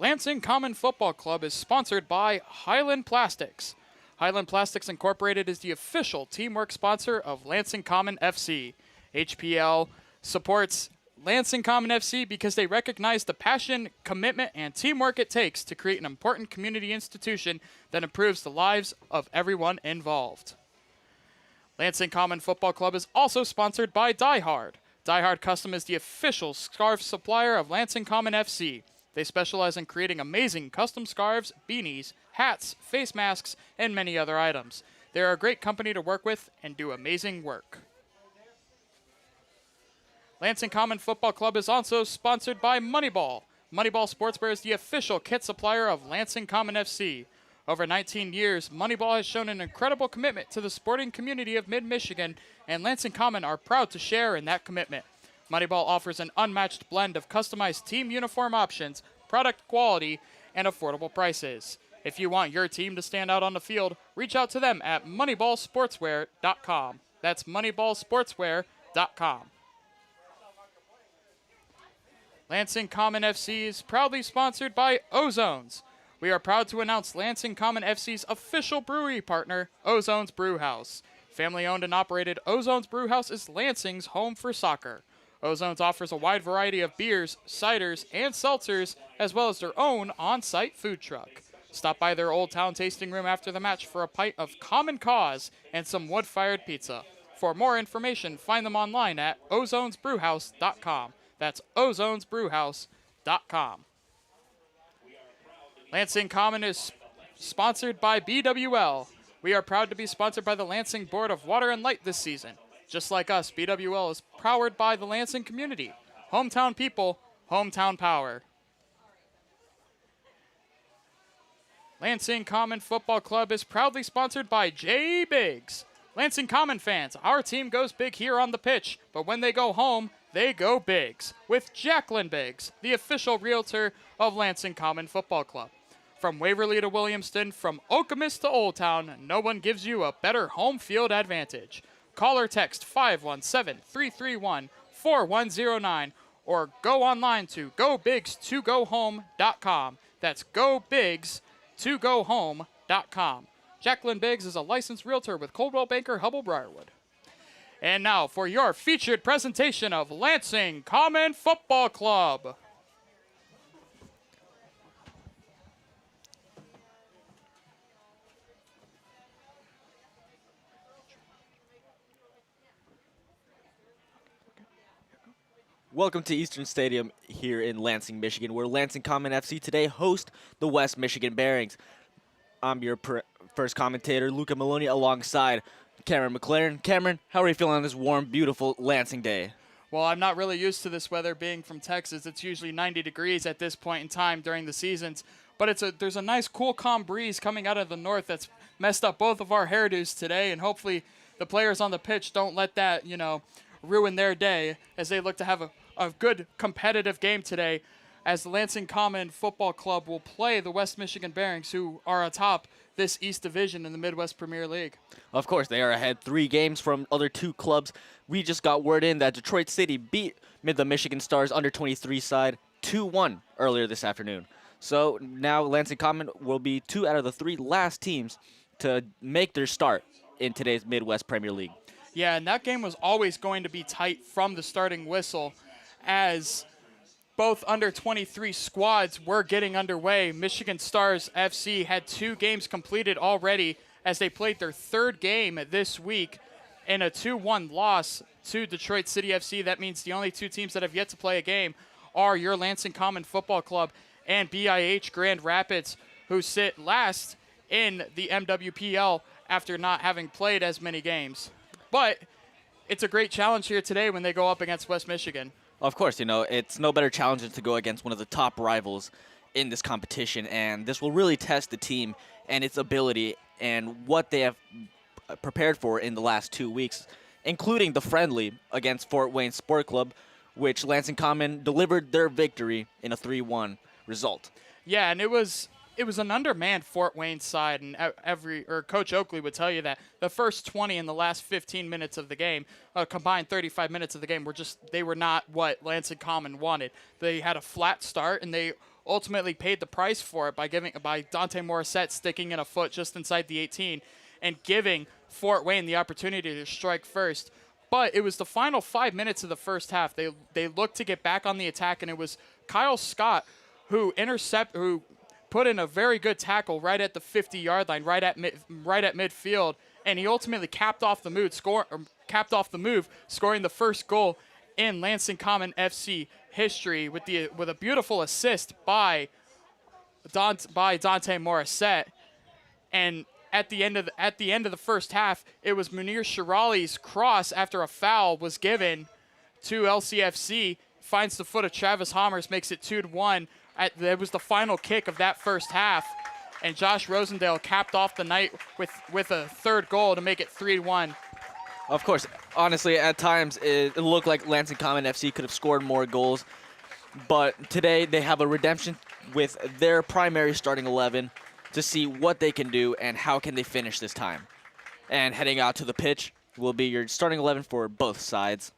Lansing Common Football Club is sponsored by Highland Plastics. Highland Plastics Incorporated is the official teamwork sponsor of Lansing Common FC. HPL supports Lansing Common FC because they recognize the passion, commitment, and teamwork it takes to create an important community institution that improves the lives of everyone involved. Lansing Common Football Club is also sponsored by Die Hard. Die Hard Custom is the official scarf supplier of Lansing Common FC. They specialize in creating amazing custom scarves, beanies, hats, face masks, and many other items. They're a great company to work with and do amazing work. Lansing Common Football Club is also sponsored by Moneyball. Moneyball Sportswear is the official kit supplier of Lansing Common FC. Over 19 years, Moneyball has shown an incredible commitment to the sporting community of Mid-Michigan, and Lansing Common are proud to share in that commitment. Moneyball offers an unmatched blend of customized team uniform options, product quality, and affordable prices. If you want your team to stand out on the field, reach out to them at moneyballsportswear.com. That's moneyballsportswear.com. Lansing Common FC is proudly sponsored by Ozones. We are proud to announce Lansing Common FC's official brewery partner, Ozones Brewhouse. Family-owned and operated Ozones Brewhouse is Lansing's home for soccer. Ozones offers a wide variety of beers, ciders, and seltzers, as well as their own on-site food truck. Stop by their Old Town tasting room after the match for a pint of Common Cause and some wood-fired pizza. For more information, find them online at ozonesbrewhouse.com. That's ozonesbrewhouse.com. Lansing Common is sponsored by BWL. We are proud to be sponsored by the Lansing Board of Water and Light this season. Just like us, BWL is powered by the Lansing community. Hometown people, hometown power. Lansing Common Football Club is proudly sponsored by J. Biggs. Lansing Common fans, our team goes big here on the pitch, but when they go home, they go Biggs. With Jacqueline Biggs, the official realtor of Lansing Common Football Club. From Waverly to Williamston, from Okemos to Old Town, no one gives you a better home field advantage. Call or text 517-331-4109 or go online to gobiggs2gohome.com. That's gobiggs2gohome.com. Jacqueline Biggs is a licensed realtor with Coldwell Banker Hubble Briarwood. And now for your featured presentation of Lansing Common Football Club. Welcome to Eastern Stadium here in Lansing, Michigan, where Lansing Common FC today host the West Michigan Bearings. I'm your first commentator, Luca Maloney, alongside Cameron McLaren. Cameron, how are you feeling on this warm, beautiful Lansing day? Well, I'm not really used to this weather being from Texas. It's usually 90 degrees at this point in time during the seasons. But there's a nice, cool, calm breeze coming out of the north that's messed up both of our hairdos today. And hopefully the players on the pitch don't let that, ruin their day as they look to have a good competitive game today as the Lansing Common Football Club will play the West Michigan Bearings, who are atop this East Division in the Midwest Premier League. Of course, they are ahead 3 games from other 2 clubs. We just got word in that Detroit City beat the Michigan Stars under-23 side 2-1 earlier this afternoon. So now Lansing Common will be 2 out of the 3 last teams to make their start in today's Midwest Premier League. Yeah, and that game was always going to be tight from the starting whistle as both under-23 squads were getting underway. Michigan Stars FC had 2 games completed already as they played their 3rd game this week in a 2-1 loss to Detroit City FC. That means the only 2 teams that have yet to play a game are your Lansing Common Football Club and BIH Grand Rapids, who sit last in the MWPL after not having played as many games. But it's a great challenge here today when they go up against West Michigan. Of course, it's no better challenge than to go against one of the top rivals in this competition, and this will really test the team and its ability and what they have prepared for in the last 2 weeks, including the friendly against Fort Wayne Sport Club, which Lansing Common delivered their victory in a 3-1 result. Yeah, and it was it was an undermanned Fort Wayne side, and Coach Oakley would tell you that the first 20 and the last 15 minutes of the game, combined 35 minutes of the game, they were not what Lansing Common wanted. They had a flat start, and they ultimately paid the price for it by Dante Morissette sticking in a foot just inside the 18 and giving Fort Wayne the opportunity to strike first. But it was the final 5 minutes of the first half. They looked to get back on the attack, and it was Kyle Scott who put in a very good tackle right at the 50-yard line, right at midfield, and he ultimately capped off the move, scoring the first goal in Lansing Common FC history with a beautiful assist by Dante Morissette. And at the end of the first half, it was Munir Shirali's cross after a foul was given to LCFC, finds the foot of Travis Hammers, makes it 2-1. It was the final kick of that first half, and Josh Rosendale capped off the night with a third goal to make it 3-1. Of course, honestly, at times it looked like Lansing Common FC could have scored more goals, but today they have a redemption with their primary starting 11 to see what they can do and how can they finish this time. And heading out to the pitch will be your starting 11 for both sides.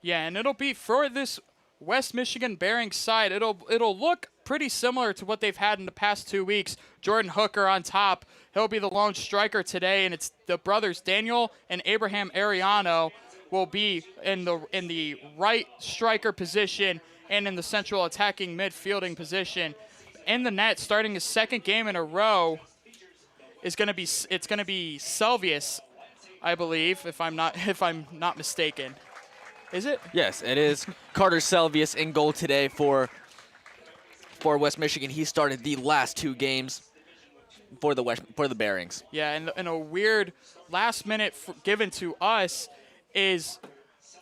Yeah, and it'll be for this West Michigan Bearing side. It'll look pretty similar to what they've had in the past 2 weeks. Jordan Hooker on top. He'll be the lone striker today, and it's the brothers Daniel and Abraham Ariano will be in the right striker position and in the central attacking midfielding position. In the net, starting his second game in a row, it's gonna be Selvius, I believe, if I'm not mistaken. Is it? Yes, it is. Carter Selvius in goal today for West Michigan. He started the last 2 games for the Bearings. Yeah, and a weird last minute given to us is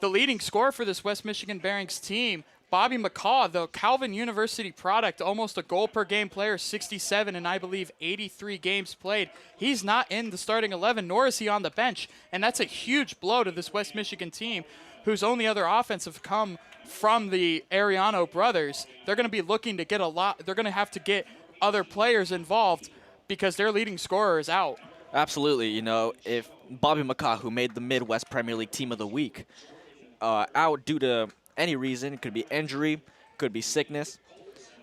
the leading scorer for this West Michigan Bearings team, Bobby Mccaw, the Calvin University product, almost a goal per game player, 67 and I believe 83 games played. He's not in the starting 11, nor is he on the bench, and that's a huge blow to this West Michigan team, whose only other offense have come from the Ariano brothers. They're going to be looking to get they're going to have to get other players involved because their leading scorer is out. Absolutely. You know, if Bobby Mccaw, who made the Midwest Premier League Team of the Week, out due to any reason, it could be injury, could be sickness.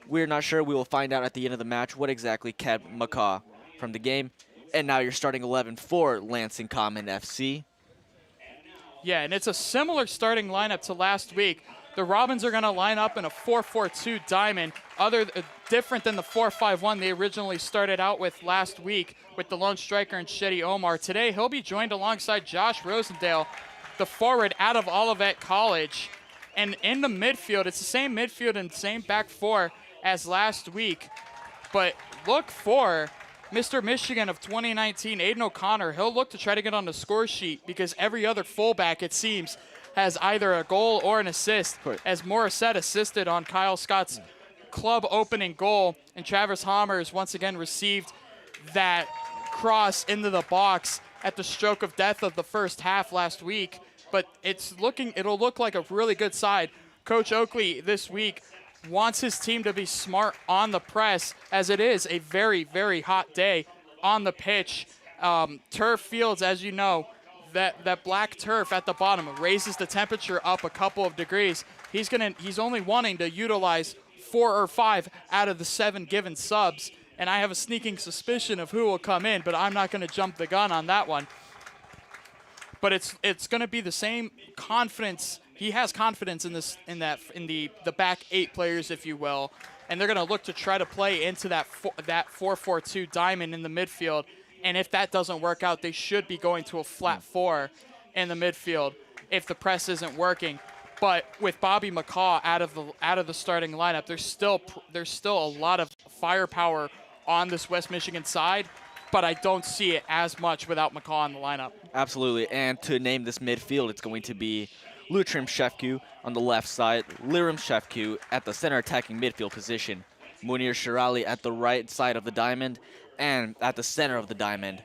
We're not sure. We will find out at the end of the match what exactly kept Mccaw from the game. And now you're starting 11 for Lansing Common FC. Yeah, and it's a similar starting lineup to last week. The Robins are going to line up in a 4-4-2 diamond, different than the 4-5-1 they originally started out with last week with the lone striker and Shetty Omar. Today, he'll be joined alongside Josh Rosendale, the forward out of Olivet College. And in the midfield, it's the same midfield and same back four as last week. But look for Mr. Michigan of 2019, Aiden O'Connor. He'll look to try to get on the score sheet because every other fullback, it seems, has either a goal or an assist, as Morissette assisted on Kyle Scott's club opening goal. And Travis Hammers once again received that cross into the box at the stroke of death of the first half last week. But it'll look like a really good side. Coach Oakley this week wants his team to be smart on the press, as it is a very, very hot day on the pitch. Turf fields, as you know, that black turf at the bottom raises the temperature up a couple of degrees. He's only wanting to utilize 4 or 5 out of the 7 given subs, and I have a sneaking suspicion of who will come in, but I'm not going to jump the gun on that one. But it's going to be the same confidence. He has confidence in the back 8 players, if you will, and they're going to look to try to play into that 4-4-2 diamond in the midfield. And if that doesn't work out, they should be going to a flat 4 in the midfield if the press isn't working. But with Bobby Mccaw out of the starting lineup, there's still a lot of firepower on this West Michigan side. But I don't see it as much without Mccaw in the lineup. Absolutely, and to name this midfield, it's going to be Lutrim Shefku on the left side, Lirim Shefku at the center attacking midfield position, Munir Shirali at the right side of the diamond, and at the center of the diamond,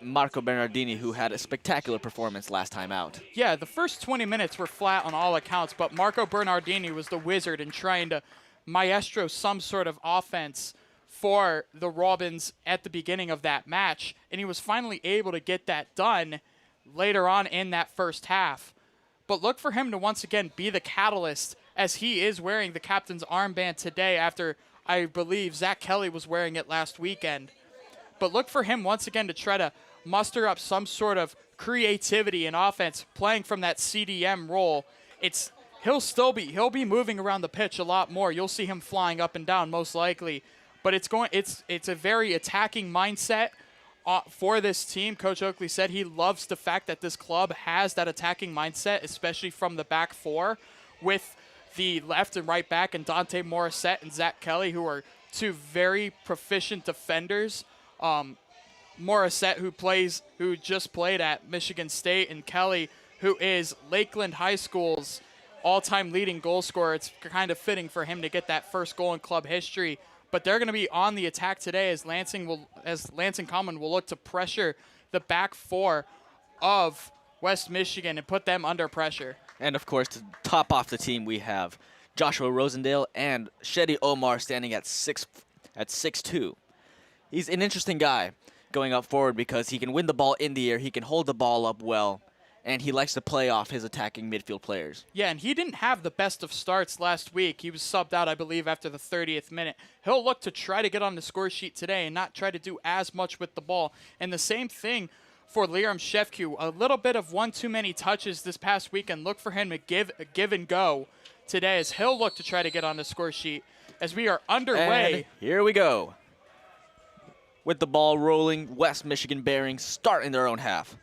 Marco Bernardini, who had a spectacular performance last time out. Yeah, the first 20 minutes were flat on all accounts, but Marco Bernardini was the wizard in trying to maestro some sort of offense for the Robins at the beginning of that match, and he was finally able to get that done later on in that first half. But look for him to once again be the catalyst, as he is wearing the captain's armband today after I believe Zach Kelly was wearing it last weekend. But look for him once again to try to muster up some sort of creativity in offense, playing from that CDM role. He'll be moving around the pitch a lot more. You'll see him flying up and down most likely. But it's a very attacking mindset for this team. Coach Oakley said he loves the fact that this club has that attacking mindset, especially from the back four, with the left and right back and Dante Morissette and Zach Kelly, who are two very proficient defenders. Morissette, who just played at Michigan State, and Kelly, who is Lakeland High School's all-time leading goal scorer. It's kind of fitting for him to get that first goal in club history. But they're going to be on the attack today as Lansing Common will look to pressure the back four of West Michigan and put them under pressure. And of course, to top off the team, we have Joshua Rosendale and Shedi Omar standing at 6'2". He's an interesting guy going up forward because he can win the ball in the air, he can hold the ball up well, and he likes to play off his attacking midfield players. Yeah, and he didn't have the best of starts last week. He was subbed out, I believe, after the 30th minute. He'll look to try to get on the score sheet today and not try to do as much with the ball. And the same thing for Liam Shefku. A little bit of one too many touches this past weekend. Look for him to give and go today as he'll look to try to get on the score sheet as we are underway. And here we go. With the ball rolling, West Michigan Bearings start in their own half.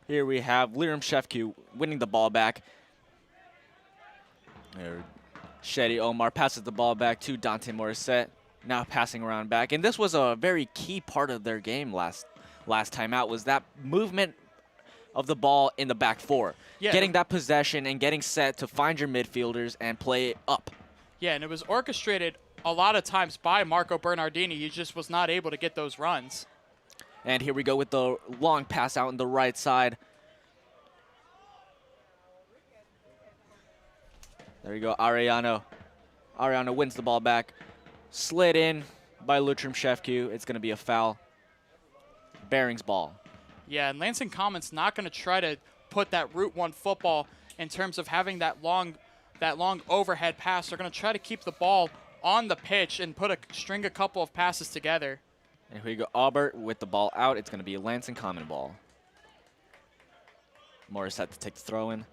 Here we have Liam Shefku winning the ball back. Shedi Omar passes the ball back to Dante Morissette, now passing around back. And this was a very key part of their game last time out, was that movement of the ball in the back four. Yeah. Getting that possession and getting set to find your midfielders and play up. Yeah, and it was orchestrated a lot of times by Marco Bernardini. He just was not able to get those runs. And here we go with the long pass out on the right side. There you go, Ariano. Ariano wins the ball back. Slid in by Lutram Shefku. It's going to be a foul. Bearings ball. Yeah, and Lansing Common's not going to try to put that Route 1 football in terms of having that long overhead pass. They're going to try to keep the ball on the pitch and string a couple of passes together. And here we go, Aubert with the ball out. It's going to be a Lansing Common ball. Morris had to take the throw in.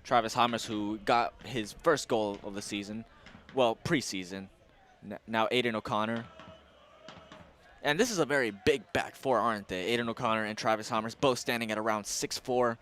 Travis Hammers, who got his first goal of the season, well, preseason. Now Aiden O'Connor. And this is a very big back four, aren't they? Aiden O'Connor and Travis Hammers both standing at around 6'4".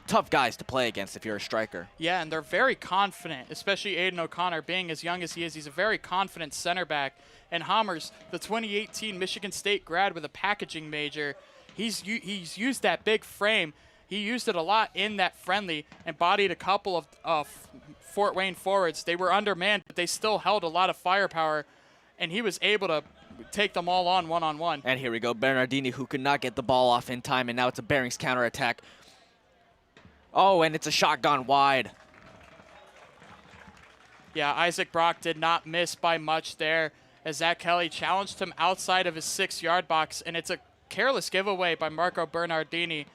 Tough guys to play against if you're a striker. Yeah, and they're very confident, especially Aiden O'Connor, being as young as he is. He's a very confident center back. And Hammers, the 2018 Michigan State grad with a packaging major, he's used that big frame. He used it a lot in that friendly and bodied a couple of Fort Wayne forwards. They were undermanned, but they still held a lot of firepower, and he was able to take them all on one-on-one. And here we go, Bernardini, who could not get the ball off in time, and now it's a Bearings counterattack. Oh, and it's a shot gone wide. Yeah, Isaac Brock did not miss by much there as Zach Kelly challenged him outside of his 6-yard box, and it's a careless giveaway by Marco Bernardini.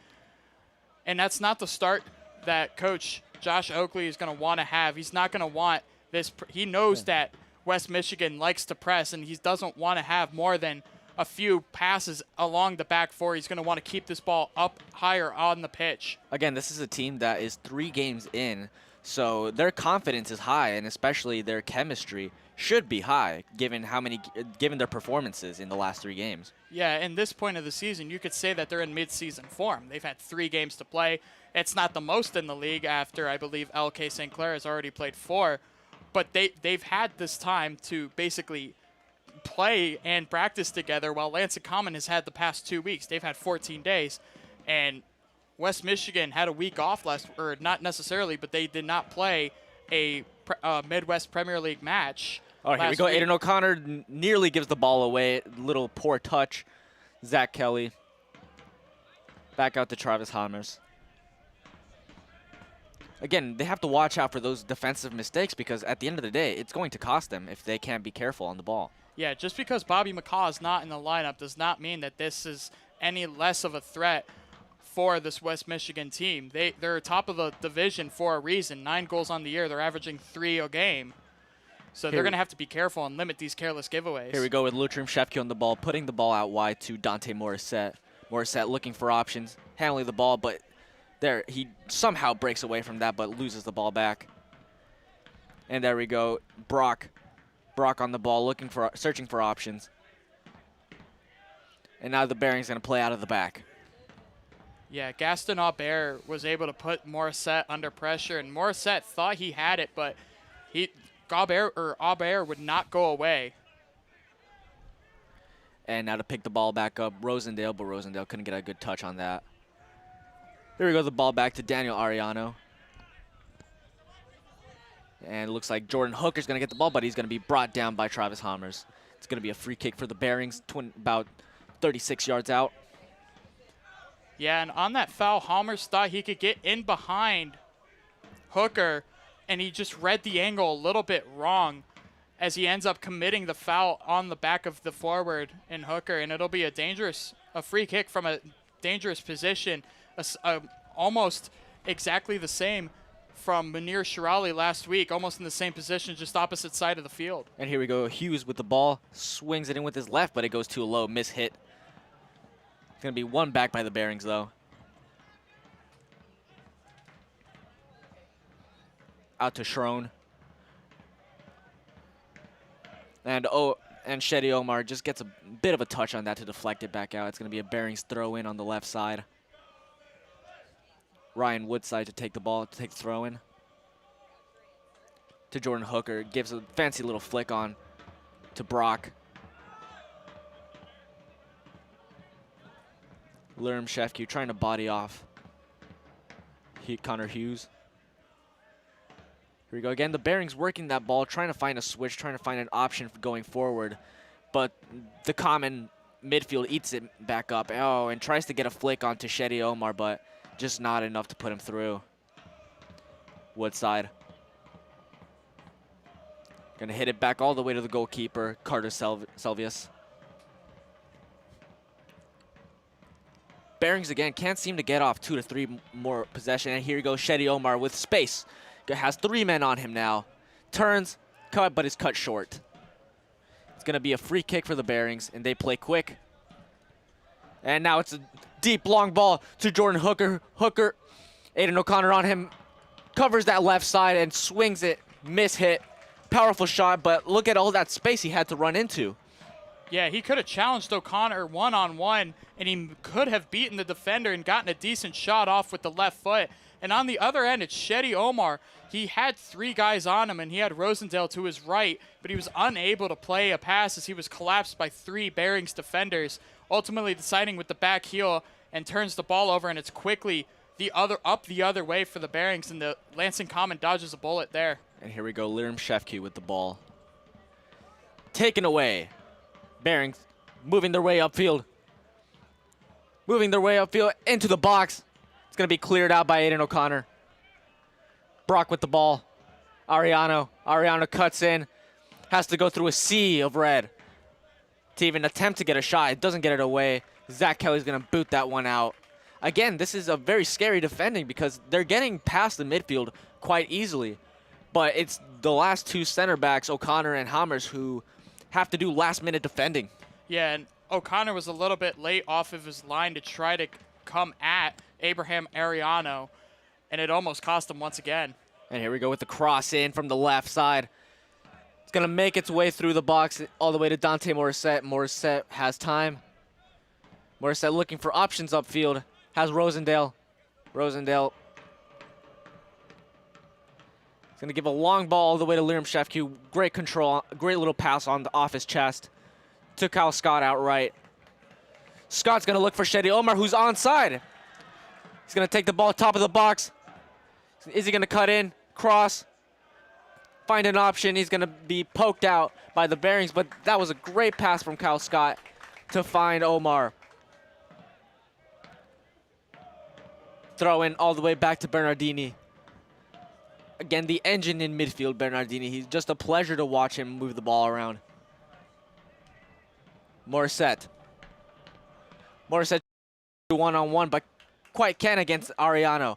And that's not the start that Coach Josh Oakley is going to want to have. He's not going to want this. He knows that West Michigan likes to press, and he doesn't want to have more than a few passes along the back four. He's going to want to keep this ball up higher on the pitch. Again, this is a team that is 3 games in, so their confidence is high, and especially their chemistry should be high, given their performances in the last 3 games. Yeah, in this point of the season, you could say that they're in mid-season form. They've had 3 games to play. It's not the most in the league after, I believe, LK St. Clair has already played 4, but they've had this time to basically play and practice together, while Lansing Common has had the past 2 weeks. They've had 14 days, and West Michigan had a week off or not necessarily, but they did not play a Midwest Premier League match. Oh, here we go. Aiden O'Connor nearly gives the ball away. Little poor touch. Zach Kelly. Back out to Travis Hammers. again, they have to watch out for those defensive mistakes because at the end of the day, it's going to cost them if they can't be careful on the ball. Yeah, just because Bobby Mccaw is not in the lineup does not mean that this is any less of a threat for this West Michigan team. They're top of the division for a reason. 9 goals on the year. They're averaging 3 a game. So they're going to have to be careful and limit these careless giveaways. Here we go with Lutram Shefke on the ball, putting the ball out wide to Dante Morissette. Morissette looking for options, handling the ball, but there he somehow breaks away from that but loses the ball back. And there we go. Brock on the ball, searching for options. And now the Bearing's going to play out of the back. Yeah, Gaston Aubert was able to put Morissette under pressure, and Morissette thought he had it, but Aubert would not go away. And now to pick the ball back up, Rosendale, but Rosendale couldn't get a good touch on that. Here we go, the ball back to Daniel Ariano. And it looks like Jordan Hooker's going to get the ball, but he's going to be brought down by Travis Hammers. It's going to be a free kick for the Bearings, about 36 yards out. Yeah, and on that foul, Hammers thought he could get in behind Hooker, and he just read the angle a little bit wrong as he ends up committing the foul on the back of the forward in Hooker, and it'll be a free kick from a dangerous position, almost exactly the same from Munir Shirali last week, almost in the same position, just opposite side of the field. And here we go, Hughes with the ball, swings it in with his left, but it goes too low, miss-hit. It's going to be one back by the Bearings, though. Out to Schroen. And Shedi Omar just gets a bit of a touch on that to deflect it back out. It's going to be a Bearings throw in on the left side. Ryan Woodside to take the ball, to take the throw in. To Jordan Hooker. Gives a fancy little flick on to Brock. Lirim Shefke trying to body off Conor Hughes. Here we go again. The Bearings working that ball, trying to find a switch, trying to find an option for going forward. But the Common midfield eats it back up. Oh, and tries to get a flick onto Shedi Omar, but just not enough to put him through. Woodside. Gonna hit it back all the way to the goalkeeper, Carter Selvius. Bearings again can't seem to get off 2 to 3 more possession. And here you go, Shedi Omar with space. Has 3 men on him now. Turns, cut, but is cut short. It's going to be a free kick for the Bearings, and they play quick. And now it's a deep, long ball to Jordan Hooker. Hooker, Aiden O'Connor on him, covers that left side and swings it. Miss-hit. Powerful shot, but look at all that space he had to run into. Yeah, he could have challenged O'Connor one-on-one, and he could have beaten the defender and gotten a decent shot off with the left foot. And on the other end, it's Shedi Omar. He had 3 guys on him, and he had Rosendale to his right, but he was unable to play a pass as he was collapsed by 3 Bearings defenders, ultimately deciding with the back heel and turns the ball over, and it's quickly up the other way for the Bearings, and the Lansing Common dodges a bullet there. And here we go, Lirim Shefke with the ball. Taken away. Bearings moving their way upfield. Moving their way upfield into the box. It's going to be cleared out by Aiden O'Connor. Brock with the ball. Ariano cuts in. Has to go through a sea of red to even attempt to get a shot. It doesn't get it away. Zach Kelly's going to boot that one out. Again, this is a very scary defending because they're getting past the midfield quite easily. But it's the last 2 center backs, O'Connor and Hammers, who have to do last-minute defending. Yeah, and O'Connor was a little bit late off of his line to try to come at Abraham Ariano, and it almost cost him once again. And here we go with the cross in from the left side. It's going to make its way through the box all the way to Dante Morissette. Morissette has time. Morissette looking for options upfield. Has Rosendale. Rosendale. He's going to give a long ball all the way to Lirim Shefke. Great control. Great little pass off his chest. To Kyle Scott outright. Scott's going to look for Shedi Omar, who's onside. He's going to take the ball top of the box. Is he going to cut in? Cross. Find an option. He's going to be poked out by the Bearings, but that was a great pass from Kyle Scott to find Omar. Throw in all the way back to Bernardini. Again, the engine in midfield, Bernardini. He's just a pleasure to watch him move the ball around. Morissette. Morissette one-on-one, but quite can against Ariano.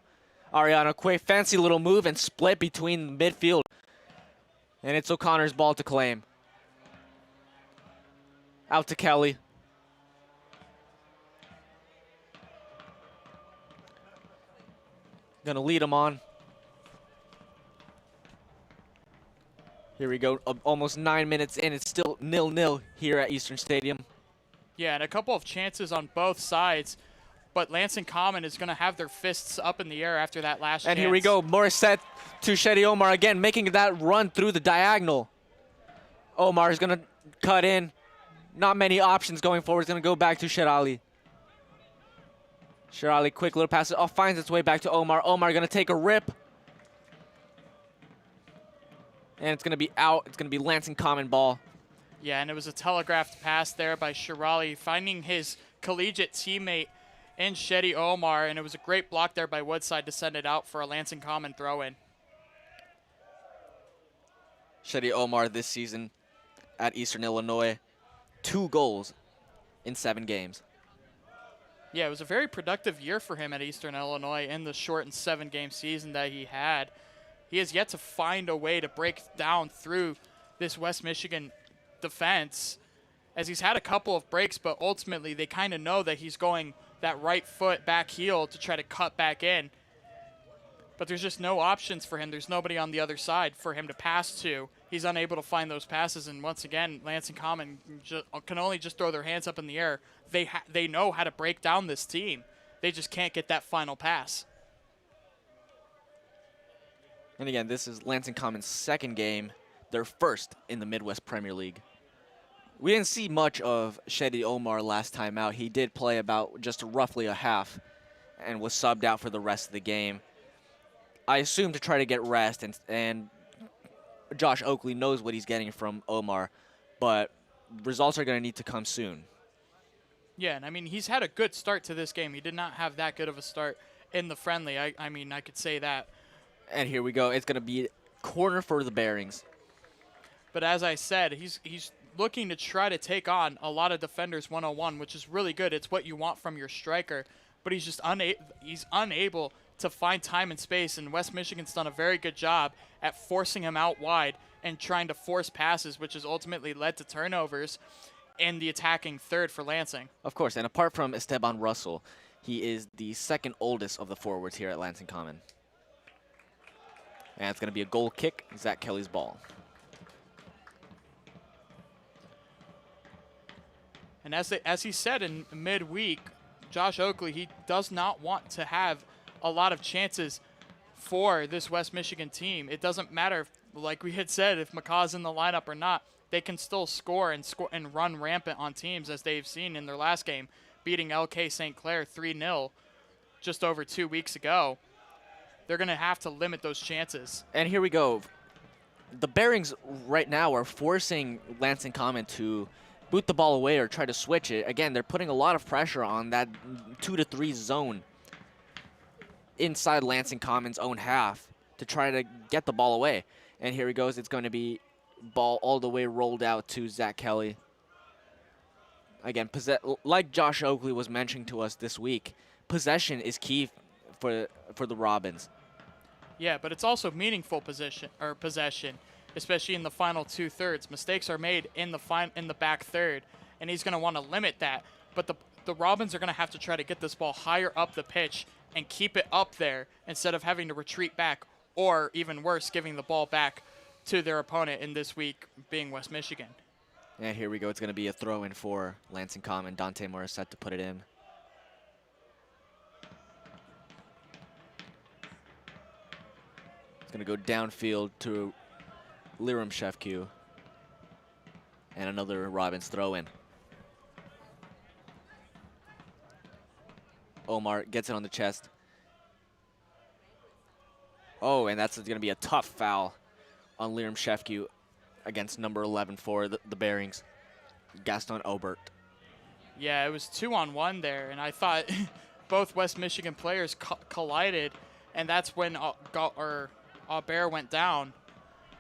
Ariano, quick, fancy little move and split between midfield. And it's O'Connor's ball to claim. Out to Kelly. Gonna lead him on. Here we go, almost 9 minutes in. It's still 0-0 here at Eastern Stadium. Yeah, and a couple of chances on both sides, but Lansing Common is going to have their fists up in the air after that last chance. And here we go, Morissette to Shedi Omar again, making that run through the diagonal. Omar is going to cut in. Not many options going forward. He's going to go back to Sherali. Sherali, quick little pass. Oh, finds its way back to Omar. Omar going to take a rip. And it's going to be out. It's going to be Lansing Common ball. Yeah, and it was a telegraphed pass there by Sherali, finding his collegiate teammate in Shedi Omar, and it was a great block there by Woodside to send it out for a Lansing Common throw-in. Shedi Omar this season at Eastern Illinois, 2 goals in 7 games. Yeah, it was a very productive year for him at Eastern Illinois in the shortened 7-game season that he had. He has yet to find a way to break down through this West Michigan defense, as he's had a couple of breaks, but ultimately they kind of know that he's going that right foot back heel to try to cut back in. But there's just no options for him. There's nobody on the other side for him to pass to. He's unable to find those passes, and once again, Lansing Common can only just throw their hands up in the air. They know how to break down this team. They just can't get that final pass. And again, this is Lansing Common's 2nd game, their 1st in the Midwest Premier League. We didn't see much of Shedi Omar last time out. He did play about just roughly a half and was subbed out for the rest of the game. I assume to try to get rest, and Josh Oakley knows what he's getting from Omar, but results are going to need to come soon. Yeah, and I mean, he's had a good start to this game. He did not have that good of a start in the friendly. I mean, I could say that. And here we go. It's going to be corner for the Bearings. But as I said, he's looking to try to take on a lot of defenders one-on-one, which is really good. It's what you want from your striker. But he's just unable to find time and space, and West Michigan's done a very good job at forcing him out wide and trying to force passes, which has ultimately led to turnovers in the attacking third for Lansing. Of course, and apart from Esteban Russell, he is the 2nd oldest of the forwards here at Lansing Common. And it's going to be a goal kick, Zach Kelly's ball. And as he said in midweek, Josh Oakley, he does not want to have a lot of chances for this West Michigan team. It doesn't matter, like we had said, if Mccaw's in the lineup or not. They can still score and run rampant on teams, as they've seen in their last game, beating LK St. Clair 3-0 just over 2 weeks ago. They're going to have to limit those chances. And here we go. The Bearings right now are forcing Lansing Common to boot the ball away or try to switch it. Again, they're putting a lot of pressure on that 2 to 3 zone inside Lansing Common's own half to try to get the ball away. And here he goes. It's going to be ball all the way rolled out to Zach Kelly. Again, like Josh Oakley was mentioning to us this week, possession is key for the Robins. Yeah, but it's also meaningful possession, especially in the final 2/3. Mistakes are made in the back third, and he's going to want to limit that. But the Robins are going to have to try to get this ball higher up the pitch and keep it up there instead of having to retreat back, or even worse, giving the ball back to their opponent, in this week being West Michigan. And here we go. It's going to be a throw-in for Lansing Common. Dante Morissette to put it in. It's going to go downfield to Liram Shefku. And another Robins throw-in. Omar gets it on the chest. Oh, and that's going to be a tough foul on Liram Shefku against number 11 for the Bearings, Gaston Obert. Yeah, it was 2-on-1 there, and I thought both West Michigan players collided, and that's when Aubert went down,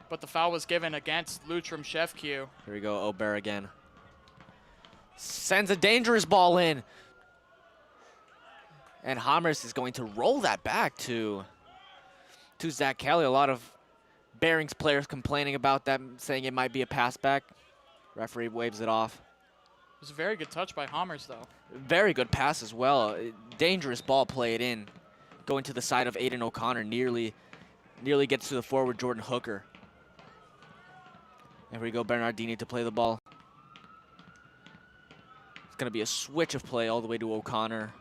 but the foul was given against Lutram Shefq. Here we go, Aubert again. Sends a dangerous ball in. And Hammers is going to roll that back to Zach Kelly. A lot of Bearings players complaining about that, saying it might be a pass back. Referee waves it off. It was a very good touch by Hammers, though. Very good pass as well. Dangerous ball played in. Going to the side of Aiden O'Connor. Nearly gets to the forward Jordan Hooker. There we go, Bernardini to play the ball. It's going to be a switch of play all the way to O'Connor.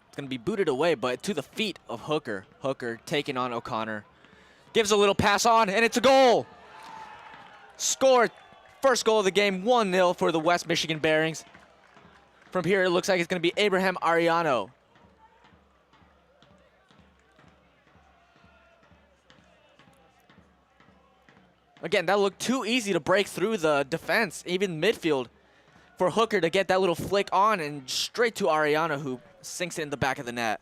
It's going to be booted away, but to the feet of Hooker. Hooker taking on O'Connor. Gives a little pass on, and it's a goal. Scored. First goal of the game, 1-0 for the West Michigan Bearings. From here, it looks like it's going to be Abraham Ariano. Again, that looked too easy to break through the defense, even midfield, for Hooker to get that little flick on and straight to Ariano, who sinks it in the back of the net.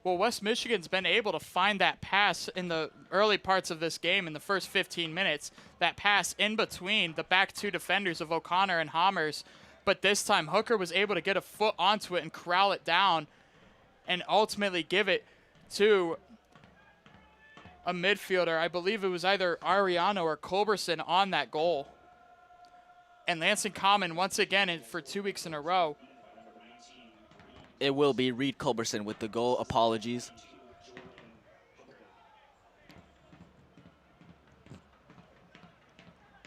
Well, West Michigan's been able to find that pass in the early parts of this game in the first 15 minutes, that pass in between the back two defenders of O'Connor and Hammers. But this time, Hooker was able to get a foot onto it and corral it down and ultimately give it to a midfielder. I believe it was either Ariano or Culberson on that goal. And Lansing Common, once again, for 2 weeks in a row. It will be Reed Culberson with the goal. Apologies.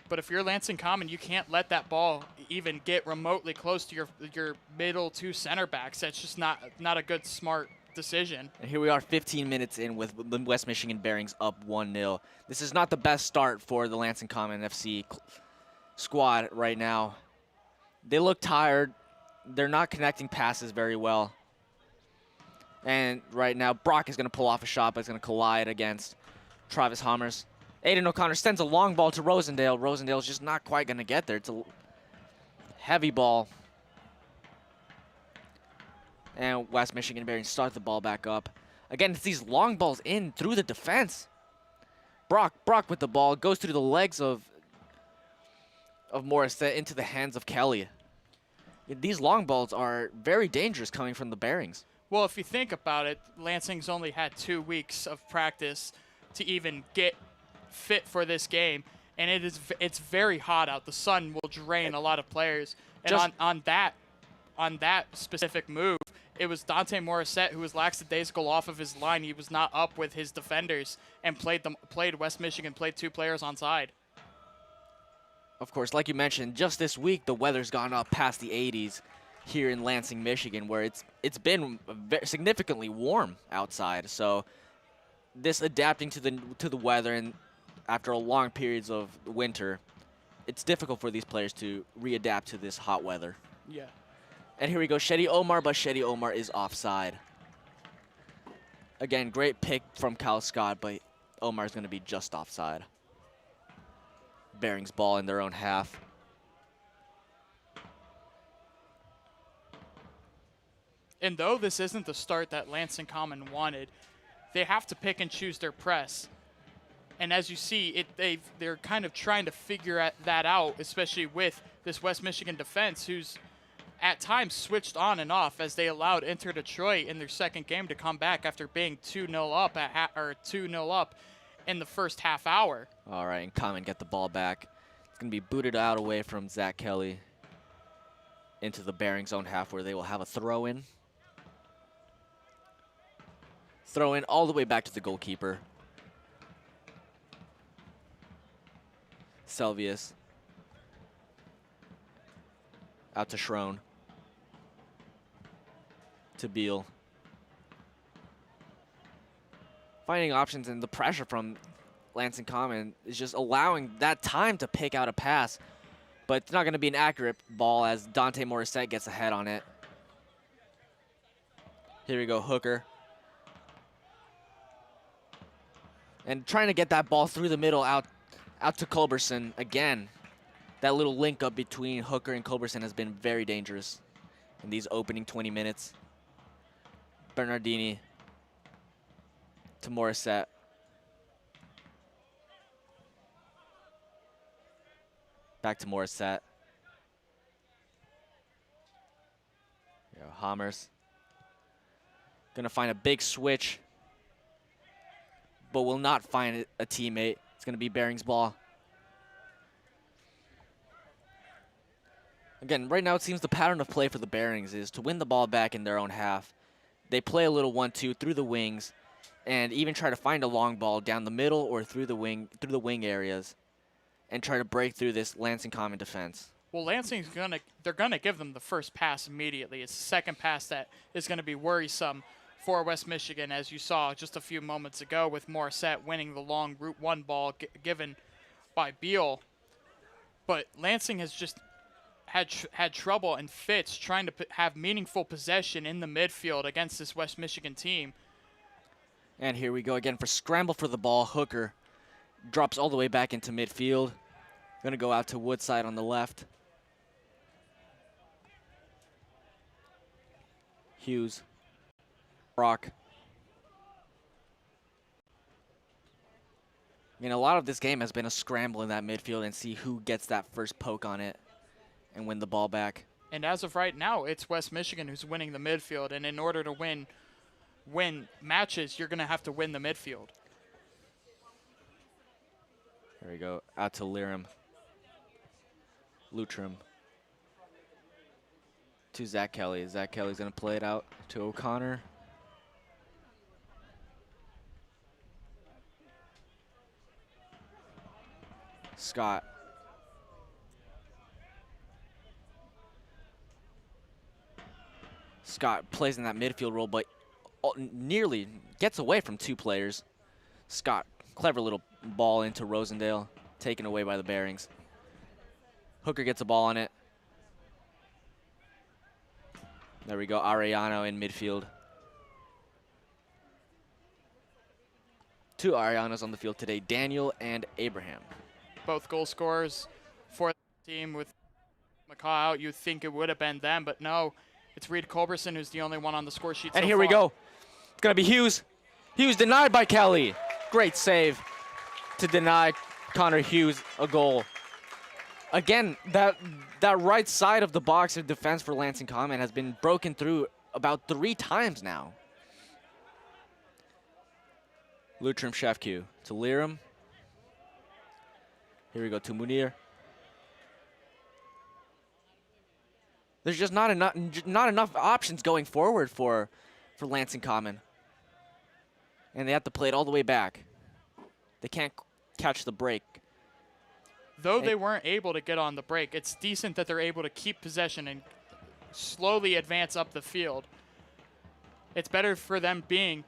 But if you're Lansing Common, you can't let that ball even get remotely close to your middle two center backs. That's just not a good, smart decision. And here we are 15 minutes in with the West Michigan Bearings up 1-0. This is not the best start for the Lansing Common FC squad right now. They look tired. They're not connecting passes very well. And right now, Brock is going to pull off a shot, but it's going to collide against Travis Hammers. Aiden O'Connor sends a long ball to Rosendale. Rosendale's just not quite going to get there. It's a heavy ball. And West Michigan Bearings start the ball back up. Again, it's these long balls in through the defense. Brock with the ball goes through the legs of Morissette into the hands of Kelly. These long balls are very dangerous coming from the Bearings. Well, if you think about it, Lansing's only had 2 weeks of practice to even get fit for this game, and it's very hot out. The sun will drain a lot of players. And on that specific move, it was Dante Morissette who was lackadaisical off of his line. He was not up with his defenders and played West Michigan, played 2 players on side. Of course, like you mentioned, just this week the weather's gone up past the 80s here in Lansing, Michigan, where it's been significantly warm outside. So this adapting to the weather, and after a long periods of winter, it's difficult for these players to readapt to this hot weather. Yeah. And here we go, Shetty Omar, but Shetty Omar is offside. Again, great pick from Cal Scott, but Omar's going to be just offside. Bearings ball in their own half. And though this isn't the start that Lansing Common wanted, they have to pick and choose their press. And as you see, they're kind of trying to figure that out, especially with this West Michigan defense, who's at times switched on and off as they allowed Inter Detroit in their second game to come back after being 2-0 up 2-0 up in the first half hour. All right, and Common get the ball back. It's going to be booted out away from Zach Kelly into the Bearings own half, where they will have a throw-in. Throw-in all the way back to the goalkeeper. Selvius. Out to Schrone. To Beal. Finding options, and the pressure from Lansing Common is just allowing that time to pick out a pass. But it's not going to be an accurate ball as Dante Morissette gets ahead on it. Here we go, Hooker. And trying to get that ball through the middle out to Culberson again. That little link up between Hooker and Culberson has been very dangerous in these opening 20 minutes. Bernardini to Morissette. Back to Morissette. Hammers. Gonna find a big switch, but will not find a teammate. It's gonna be Bering's ball. Again, right now it seems the pattern of play for the Barings is to win the ball back in their own half. They play a little 1-2 through the wings, and even try to find a long ball down the middle or through the wing areas, and try to break through this Lansing Common defense. Well, Lansing's they're gonna give them the first pass immediately. It's the second pass that is gonna be worrisome for West Michigan, as you saw just a few moments ago with Morissette winning the long Route 1 ball given by Beal. But Lansing has just had trouble and fits trying to have meaningful possession in the midfield against this West Michigan team. And here we go again for scramble for the ball. Hooker drops all the way back into midfield. Going to go out to Woodside on the left. Hughes. Brock. I mean, a lot of this game has been a scramble in that midfield and see who gets that first poke on it and win the ball back. And as of right now, it's West Michigan who's winning the midfield. And in order to win matches, you're going to have to win the midfield. There we go. Out to Lutram. To Zach Kelly. Zach Kelly's going to play it out to O'Connor. Scott. Scott plays in that midfield role, but nearly gets away from two players. Scott, clever little ball into Rosendale, taken away by the Barings. Hooker gets a ball on it. There we go, Arellano in midfield. Two Arellanos on the field today, Daniel and Abraham. Both goal scorers for the team. With Mccaw out, you'd think it would have been them, but no. It's Reed Culberson who's the only one on the score sheet And so here far. we go. It's going to be Hughes. Hughes denied by Kelly. Great save to deny Conor Hughes a goal. Again, that right side of the box of defense for Lansing Common has been broken through about 3 times now. Lutram Shefku to Liram. Here we go to Munir. There's just not enough options going forward for Lansing Common. And they have to play it all the way back. They can't catch the break. Though they weren't able to get on the break, it's decent that they're able to keep possession and slowly advance up the field. It's better for them being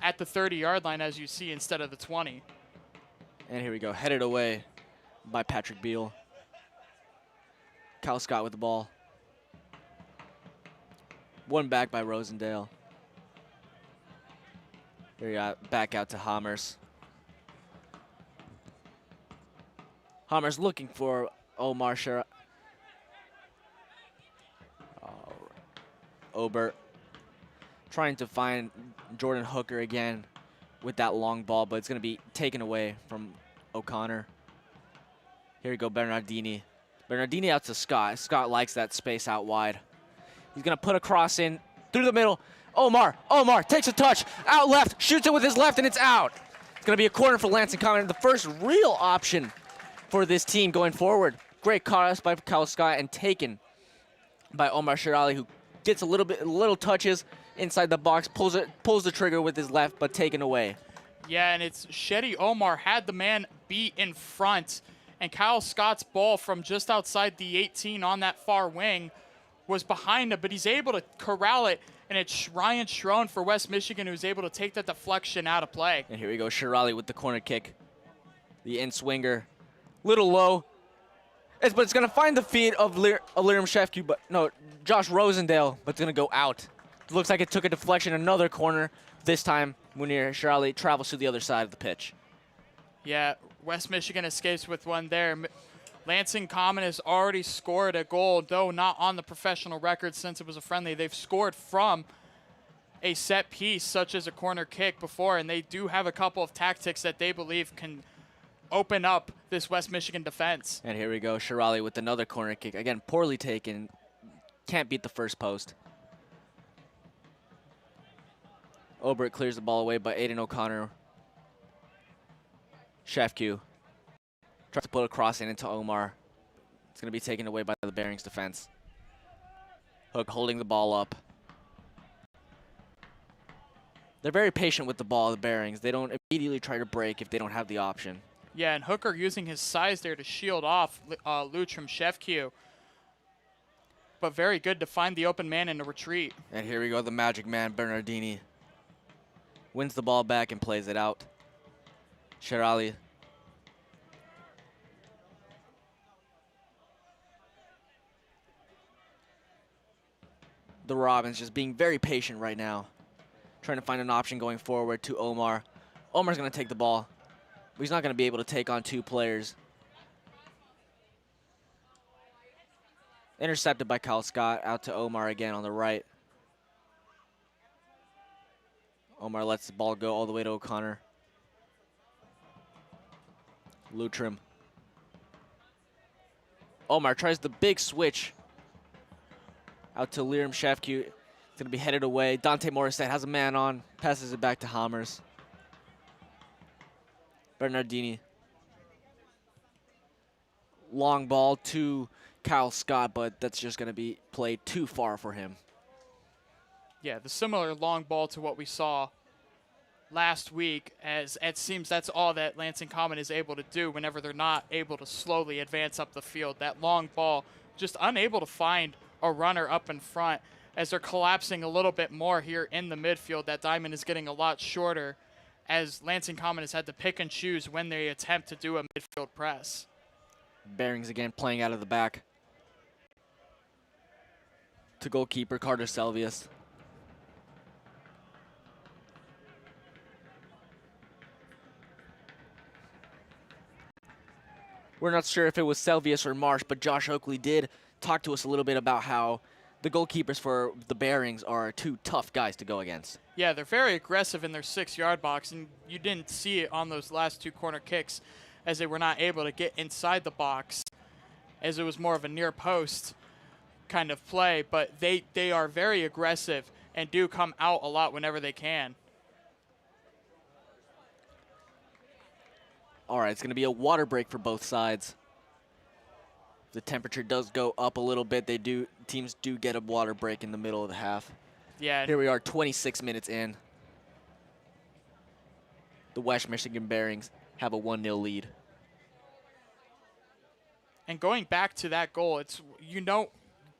at the 30-yard line, as you see, instead of the 20. And here we go, headed away by Patrick Beal. Cal Scott with the ball. One back by Rosendale. Here we go, back out to Hammers. Hammers looking for Omar Shara. Obert trying to find Jordan Hooker again with that long ball, but it's going to be taken away from O'Connor. Here we go, Bernardini. Bernardini out to Scott. Scott likes that space out wide. He's going to put a cross in through the middle. Omar takes a touch, out left, shoots it with his left, and it's out. It's going to be a corner for Lansing Common, the first real option for this team going forward. Great cross by Cal Scott and taken by Omar Shirali, who gets little touches inside the box, pulls the trigger with his left, but taken away. Yeah, and it's Shetty Omar had the man beat in front, and Kyle Scott's ball from just outside the 18 on that far wing was behind him, but he's able to corral it, and it's Ryan Schrone for West Michigan who's able to take that deflection out of play. And here we go, Shirali with the corner kick. The in-swinger, little low. But it's going to find the feet of Liram Shefku, but no, Josh Rosendale, but it's going to go out. Looks like it took a deflection, another corner. This time, Munir Shirali travels to the other side of the pitch. Yeah, West Michigan escapes with one there. Lansing Common has already scored a goal, though not on the professional record since it was a friendly. They've scored from a set piece such as a corner kick before, and they do have a couple of tactics that they believe can open up this West Michigan defense. And here we go, Shirali with another corner kick. Again, poorly taken. Can't beat the first post. Obert clears the ball away, but Aiden O'Connor. Shefq tries to put a cross into Omar. It's going to be taken away by the Bearings defense. Hook holding the ball up. They're very patient with the ball, the Bearings. They don't immediately try to break if they don't have the option. Yeah, and Hooker using his size there to shield off Lutram Shefq. But very good to find the open man in the retreat. And here we go, the magic man, Bernardini. Wins the ball back and plays it out. Shirali. The Robins just being very patient right now. Trying to find an option going forward to Omar. Omar's going to take the ball, but he's not going to be able to take on two players. Intercepted by Kyle Scott, out to Omar again on the right. Omar lets the ball go all the way to O'Connor. Lutram. Omar tries the big switch. Out to Liam Shefq. It's going to be headed away. Dante Morissette has a man on. Passes it back to Hammers. Bernardini. Long ball to Kyle Scott, but that's just going to be played too far for him. Yeah, the similar long ball to what we saw last week, as it seems that's all that Lansing Common is able to do whenever they're not able to slowly advance up the field. That long ball, just unable to find a runner up in front as they're collapsing a little bit more here in the midfield. That diamond is getting a lot shorter as Lansing Common has had to pick and choose when they attempt to do a midfield press. Bearings again playing out of the back. To goalkeeper Carter Selvius. We're not sure if it was Selvius or Marsh, but Josh Oakley did talk to us a little bit about how the goalkeepers for the Bearings are two tough guys to go against. Yeah, they're very aggressive in their 6-yard box, and you didn't see it on those last two corner kicks as they were not able to get inside the box, as it was more of a near post kind of play, but they are very aggressive and do come out a lot whenever they can. All right, it's going to be a water break for both sides. The temperature does go up a little bit. Teams do get a water break in the middle of the half. Yeah. Here we are, 26 minutes in. The West Michigan Bearings have a 1-0 lead. And going back to that goal, you don't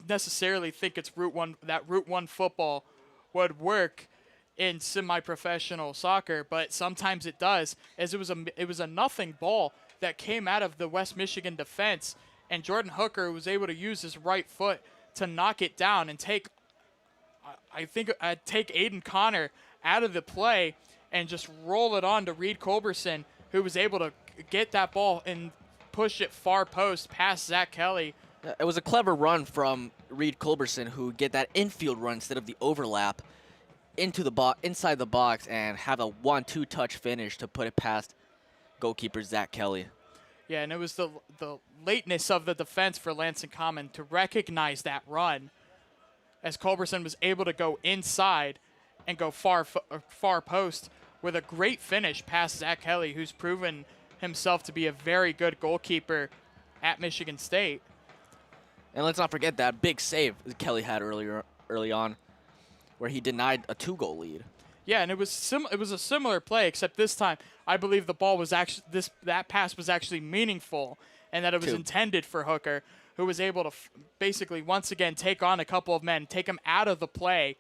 necessarily think it's Route 1 football would work in semi-professional soccer, but sometimes it does, as it was a nothing ball that came out of the West Michigan defense, and Jordan Hooker was able to use his right foot to knock it down and take Aiden Connor out of the play and just roll it on to Reed Culberson, who was able to get that ball and push it far post past Zach Kelly. It was a clever run from Reed Culberson, who get that infield run instead of the overlap into the inside the box and have a 1-2 touch finish to put it past goalkeeper Zach Kelly. Yeah, and it was the lateness of the defense for Lansing Common to recognize that run, as Culberson was able to go inside and go far post with a great finish past Zach Kelly, who's proven himself to be a very good goalkeeper at Michigan State. And let's not forget that big save Kelly had early on, where he denied a 2-goal lead. Yeah, and it was a similar play, except this time I believe the ball was actually that pass was actually meaningful, and that it was intended for Hooker, who was able to basically once again take on a couple of men, take him out of the play,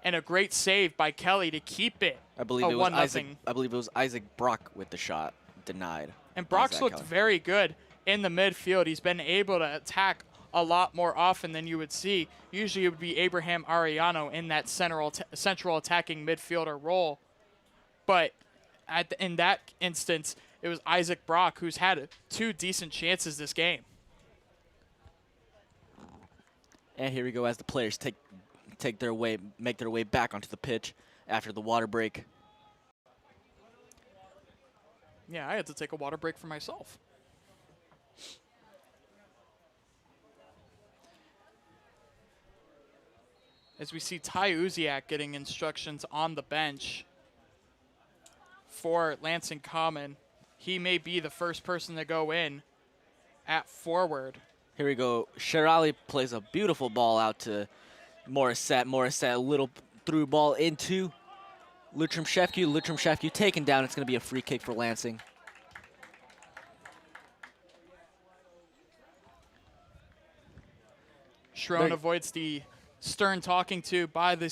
and a great save by Kelly to keep it. I believe it was Isaac Brock with the shot denied. And Brock's looked very good in the midfield. He's been able to attack a lot more often than you would see. Usually it would be Abraham Ariano in that central attacking midfielder role. But in that instance, it was Isaac Brock who's had 2 decent chances this game. And here we go as the players make their way back onto the pitch after the water break. Yeah, I had to take a water break for myself. As we see Ty Uziak getting instructions on the bench for Lansing Common. He may be the first person to go in at forward. Here we go. Shirali plays a beautiful ball out to Morissette. Morissette, a little through ball into Lutram Shefku. Lutram Shefku taken down. It's going to be a free kick for Lansing. Schroen avoids the stern talking to by the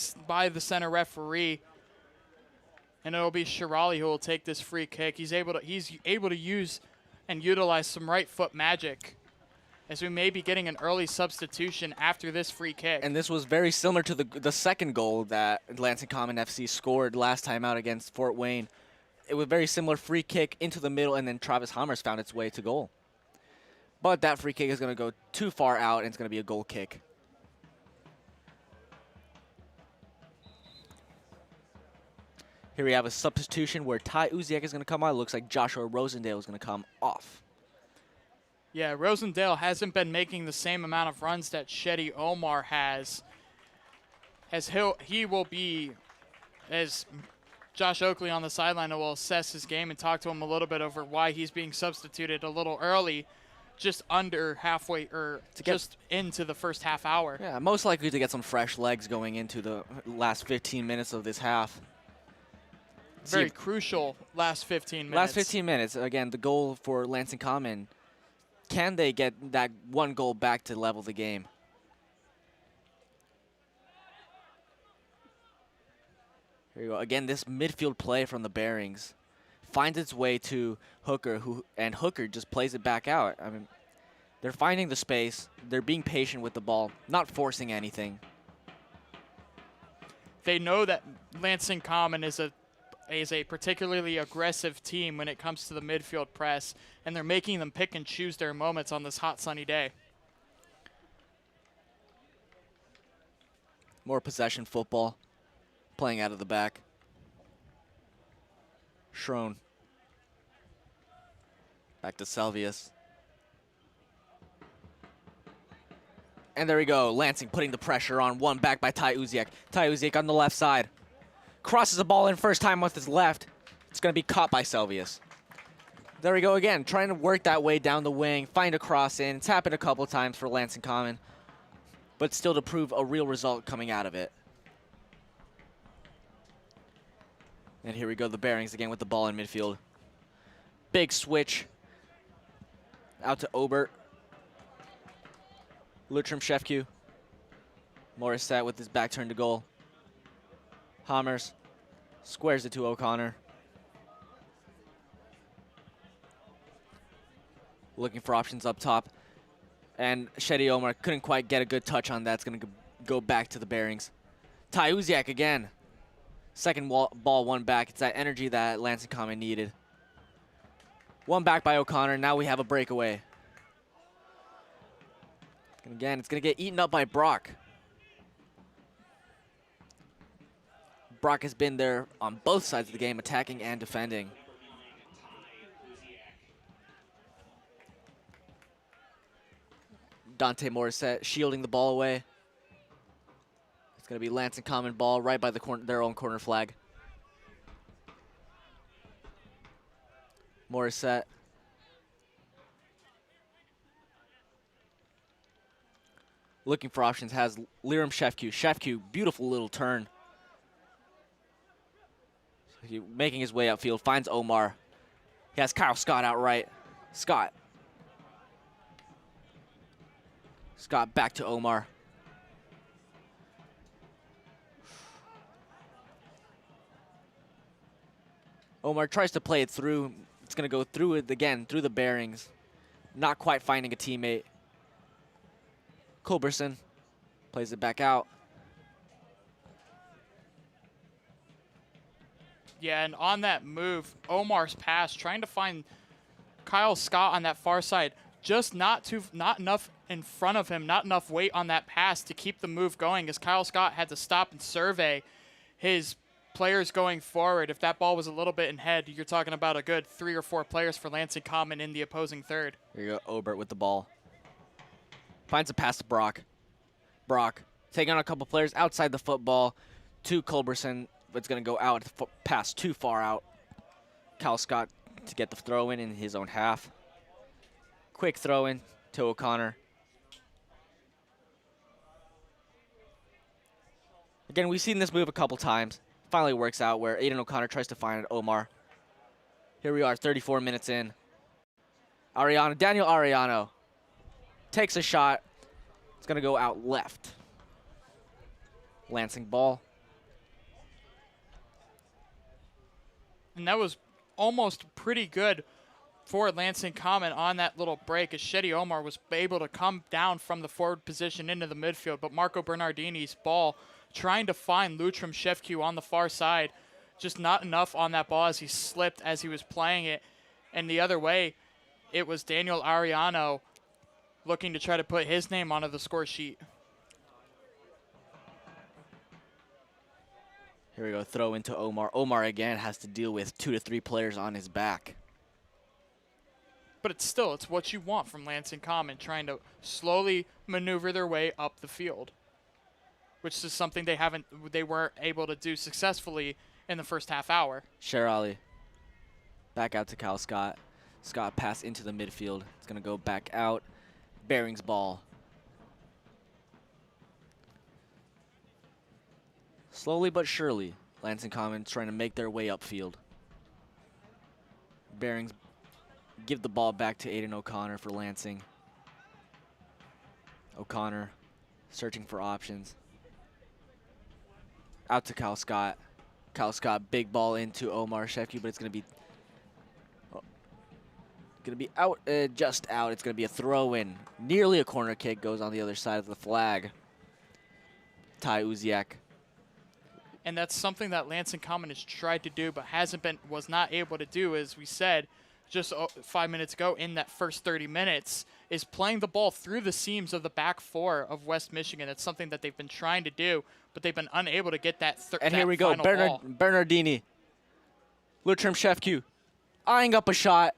center referee, and it'll be Shirali who will take this free kick. He's able to use and utilize some right foot magic, as we may be getting an early substitution after this free kick. And this was very similar to the second goal that Lansing Common FC scored last time out against Fort Wayne. It was a very similar free kick into the middle, and then Travis Hammers found its way to goal. But that free kick is going to go too far out, and it's going to be a goal kick. Here we have a substitution where Ty Uziak is going to come on. It looks like Joshua Rosendale is going to come off. Yeah, Rosendale hasn't been making the same amount of runs that Shetty Omar has, as he will be, as Josh Oakley on the sideline will assess his game and talk to him a little bit over why he's being substituted a little early, just under halfway, or just into the first half hour. Yeah, most likely to get some fresh legs going into the last 15 minutes of this half. Very crucial last 15 minutes. Last 15 minutes. Again, the goal for Lansing Common. Can they get that one goal back to level the game? Here you go. Again, this midfield play from the Bearings finds its way to Hooker, and Hooker just plays it back out. I mean, they're finding the space. They're being patient with the ball, not forcing anything. They know that Lansing Common is a particularly aggressive team when it comes to the midfield press, and they're making them pick and choose their moments on this hot, sunny day. More possession football, playing out of the back. Schroen. Back to Salvius. And there we go. Lansing putting the pressure on. One back by Ty Uziak. Ty Uziak on the left side. Crosses the ball in first time with his left. It's going to be caught by Salvius. There we go again. Trying to work that way down the wing. Find a cross in. It's happened a couple times for Lansing Common. But still to prove a real result coming out of it. And here we go. The Bearings again with the ball in midfield. Big switch. Out to Obert. Lutram Shefku. Morissette with his back turned to goal. Hammers squares it to O'Connor. Looking for options up top. And Shetty Omar couldn't quite get a good touch on that. It's going to go back to the Bearings. Ty Uziak again. Second ball, one back. It's that energy that Lansing Common needed. One back by O'Connor. Now we have a breakaway. Again, it's going to get eaten up by Brock. Brock has been there on both sides of the game, attacking and defending. Dante Morissette shielding the ball away. It's going to be Lansing Common ball right by their own corner flag. Morissette. Looking for options, has Liram Shefku. Shefku, beautiful little turn. Making his way upfield, finds Omar. He has Kyle Scott out right. Scott back to Omar. Omar tries to play it through. It's going to go through it again, through the Bearings. Not quite finding a teammate. Culberson plays it back out. Yeah, and on that move, Omar's pass, trying to find Kyle Scott on that far side, just not enough in front of him, not enough weight on that pass to keep the move going, as Kyle Scott had to stop and survey his players going forward. If that ball was a little bit in head, you're talking about a good 3 or 4 players for Lansing Common in the opposing third. Here you go, Obert with the ball. Finds a pass to Brock. Brock taking on a couple players outside the football to Culberson, but it's going to go out, pass too far out. Kyle Scott to get the throw in his own half. Quick throw in to O'Connor. Again, we've seen this move a couple times. Finally works out where Aiden O'Connor tries to find Omar. Here we are, 34 minutes in. Daniel Ariano takes a shot. It's going to go out left. Lansing ball. And that was almost pretty good for Lansing Common on that little break, as Shetty Omar was able to come down from the forward position into the midfield. But Marco Bernardini's ball, trying to find Lutram Shevku on the far side, just not enough on that ball as he slipped as he was playing it. And the other way, it was Daniel Ariano looking to try to put his name onto the score sheet. Here we go, throw into Omar. Omar again has to deal with 2 to 3 players on his back. But it's what you want from Lansing Common, trying to slowly maneuver their way up the field, which is something they weren't able to do successfully in the first half hour. Sher Ali back out to Kyle Scott. Scott pass into the midfield. It's going to go back out. Bearings ball. Slowly but surely, Lansing Common trying to make their way upfield. Bearings give the ball back to Aiden O'Connor for Lansing. O'Connor searching for options. Out to Kyle Scott. Kyle Scott, big ball into Omar Shevku, but it's going to be out, just out. It's going to be a throw-in. Nearly a corner kick, goes on the other side of the flag. Ty Uziak. And that's something that Lansing Common has tried to do, but was not able to do, as we said just 5 minutes ago in that first 30 minutes, is playing the ball through the seams of the back four of West Michigan. It's something that they've been trying to do, but they've been unable to get that And here we go, Bernardini. Lutram Shevku eyeing up a shot.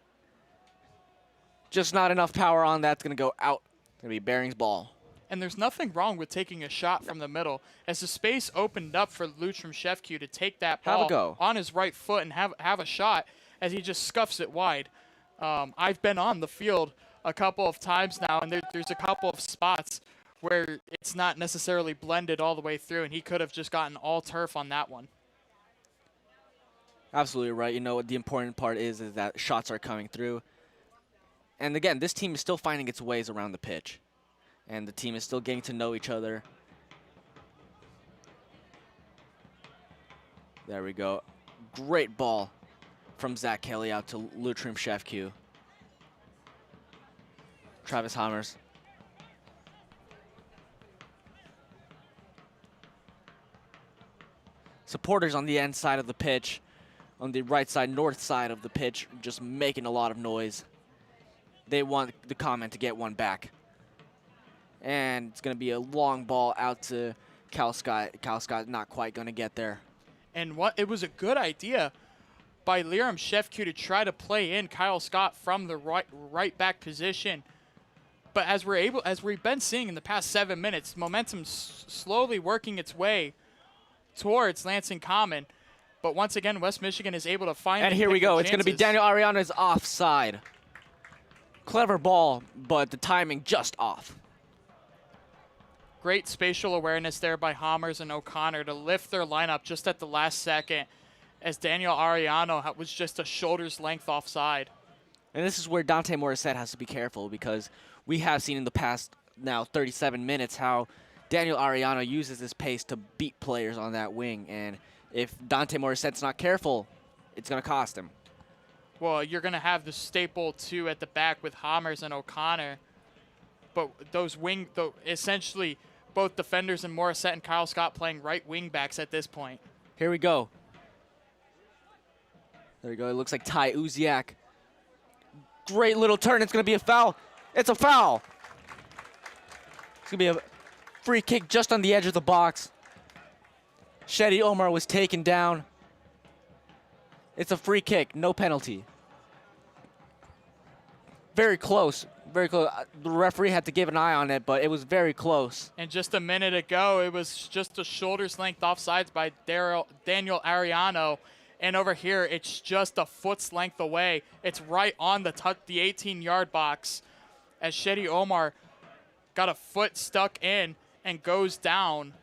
Just not enough power on that. It's going to go out. It's going to be Bearings ball. And there's nothing wrong with taking a shot from the middle, as the space opened up for Lutram Shevku to take that ball on his right foot and have a shot, as he just scuffs it wide. I've been on the field a couple of times now, and there's a couple of spots where it's not necessarily blended all the way through, and he could have just gotten all turf on that one. Absolutely right. You know what the important part is that shots are coming through. And again, this team is still finding its ways around the pitch. And the team is still getting to know each other. There we go. Great ball from Zach Kelly out to Lutram Shevku. Travis Hammers. Supporters on the end side of the pitch, on the right side, north side of the pitch, just making a lot of noise. They want the Common to get one back. And it's going to be a long ball out to Kyle Scott. Kyle Scott not quite going to get there. And it was a good idea by Liram Shevku to try to play in Kyle Scott from the right back position. But as we've been seeing in the past 7 minutes, momentum's slowly working its way towards Lansing Common. But once again, West Michigan is able to find. And here we go. It's going to be Daniel Ariana's offside. Clever ball, but the timing just off. Great spatial awareness there by Hammers and O'Connor to lift their lineup just at the last second, as Daniel Ariano was just a shoulder's length offside. And this is where Dante Morissette has to be careful, because we have seen in the past now 37 minutes how Daniel Ariano uses his pace to beat players on that wing. And if Dante Morissette's not careful, it's going to cost him. Well, you're going to have the staple two at the back with Hammers and O'Connor. But essentially both defenders and Morissette and Kyle Scott playing right wing backs at this point. Here we go. There we go. It looks like Ty Uziak. Great little turn. It's going to be a foul. It's a foul. It's going to be a free kick just on the edge of the box. Shedi Omar was taken down. It's a free kick, no penalty. Very close, very close. The referee had to give an eye on it, but it was very close. And just a minute ago, it was just a shoulder's length offsides by Daniel Ariano. And over here, it's just a foot's length away. It's right on the 18-yard box as Shedi Omar got a foot stuck in and goes down.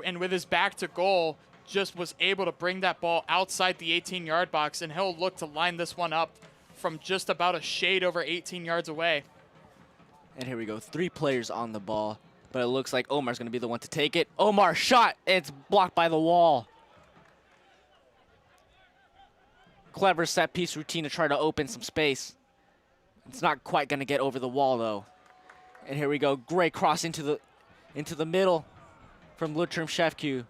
And with his back to goal, just was able to bring that ball outside the 18-yard box, and he'll look to line this one up from just about a shade over 18 yards away. And here we go, 3 players on the ball, but it looks like Omar's going to be the one to take it. Omar shot, it's blocked by the wall. Clever set-piece routine to try to open some space. It's not quite going to get over the wall, though. And here we go, great cross into the middle from Lutram Shefku.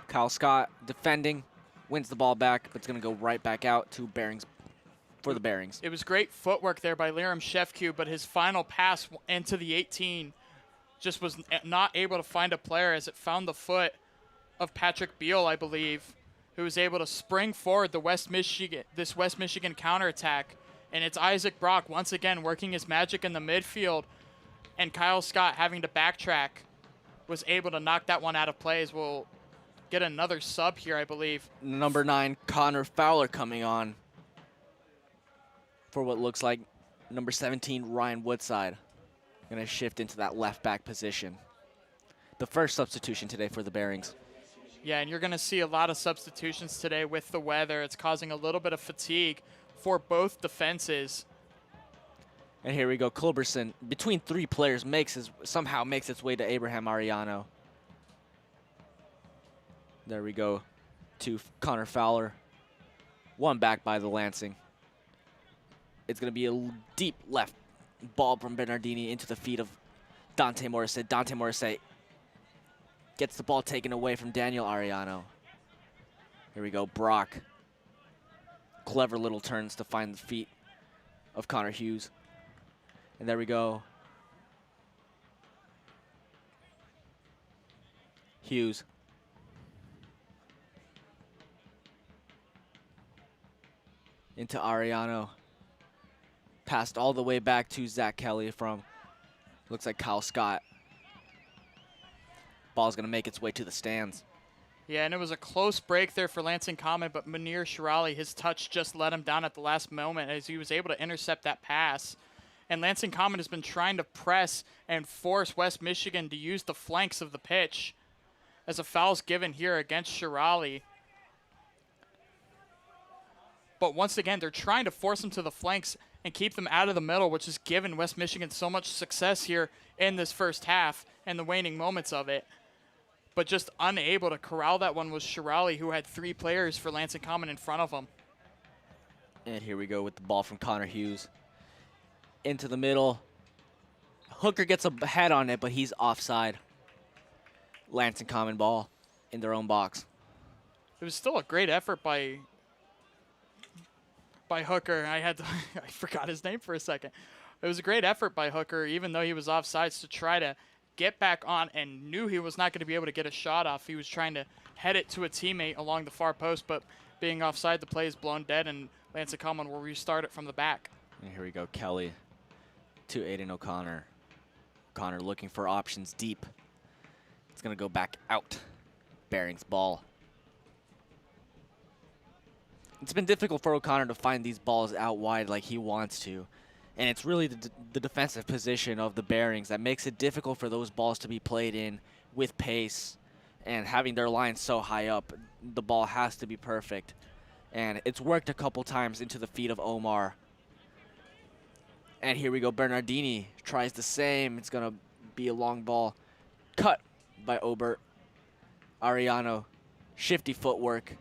Kyle Scott defending, wins the ball back, but it's going to go right back out to Bearings for the Bearings. It was great footwork there by Liram Shefku, but his final pass into the 18 just was not able to find a player as it found the foot of Patrick Beal, I believe, who was able to spring forward this West Michigan counterattack. And it's Isaac Brock once again working his magic in the midfield, and Kyle Scott having to backtrack was able to knock that one out of play as we'll get another sub here, I believe. Number 9, Connor Fowler coming on for what looks like number 17, Ryan Woodside. Going to shift into that left back position. The first substitution today for the Bearings. Yeah, and you're going to see a lot of substitutions today with the weather. It's causing a little bit of fatigue for both defenses. And here we go, Culberson, between 3 players, somehow makes its way to Abraham Ariano. There we go to Connor Fowler. One back by the Lansing. It's going to be a deep left ball from Bernardini into the feet of Dante Morissette. Dante Morissette gets the ball taken away from Daniel Ariano. Here we go, Brock. Clever little turns to find the feet of Conor Hughes. And there we go. Hughes. Into Ariano. Passed all the way back to Zach Kelly from, looks like Kyle Scott. Ball's going to make its way to the stands. Yeah, and it was a close break there for Lansing Common, but Munir Shirali, his touch just let him down at the last moment as he was able to intercept that pass. And Lansing Common has been trying to press and force West Michigan to use the flanks of the pitch as a foul's given here against Shirali. But once again, they're trying to force them to the flanks and keep them out of the middle, which has given West Michigan so much success here in this first half and the waning moments of it. But just unable to corral that one was Shirali, who had 3 players for Lansing Common in front of him. And here we go with the ball from Conor Hughes. Into the middle. Hooker gets a head on it, but he's offside. Lansing Common ball in their own box. It was still a great effort by Hooker. I forgot his name for a second. It was a great effort by Hooker, even though he was offsides, to try to get back on and knew he was not going to be able to get a shot off. He was trying to head it to a teammate along the far post, but being offside, the play is blown dead, and Lansing Common will restart it from the back. And here we go, Kelly to Aiden O'Connor. O'Connor looking for options deep. It's going to go back out. Bearings ball. It's been difficult for O'Connor to find these balls out wide like he wants to. And it's really the defensive position of the Bearings that makes it difficult for those balls to be played in with pace. And having their line so high up, the ball has to be perfect. And it's worked a couple times into the feet of Omar. And here we go, Bernardini tries the same. It's going to be a long ball. Cut by Obert. Ariano, shifty footwork.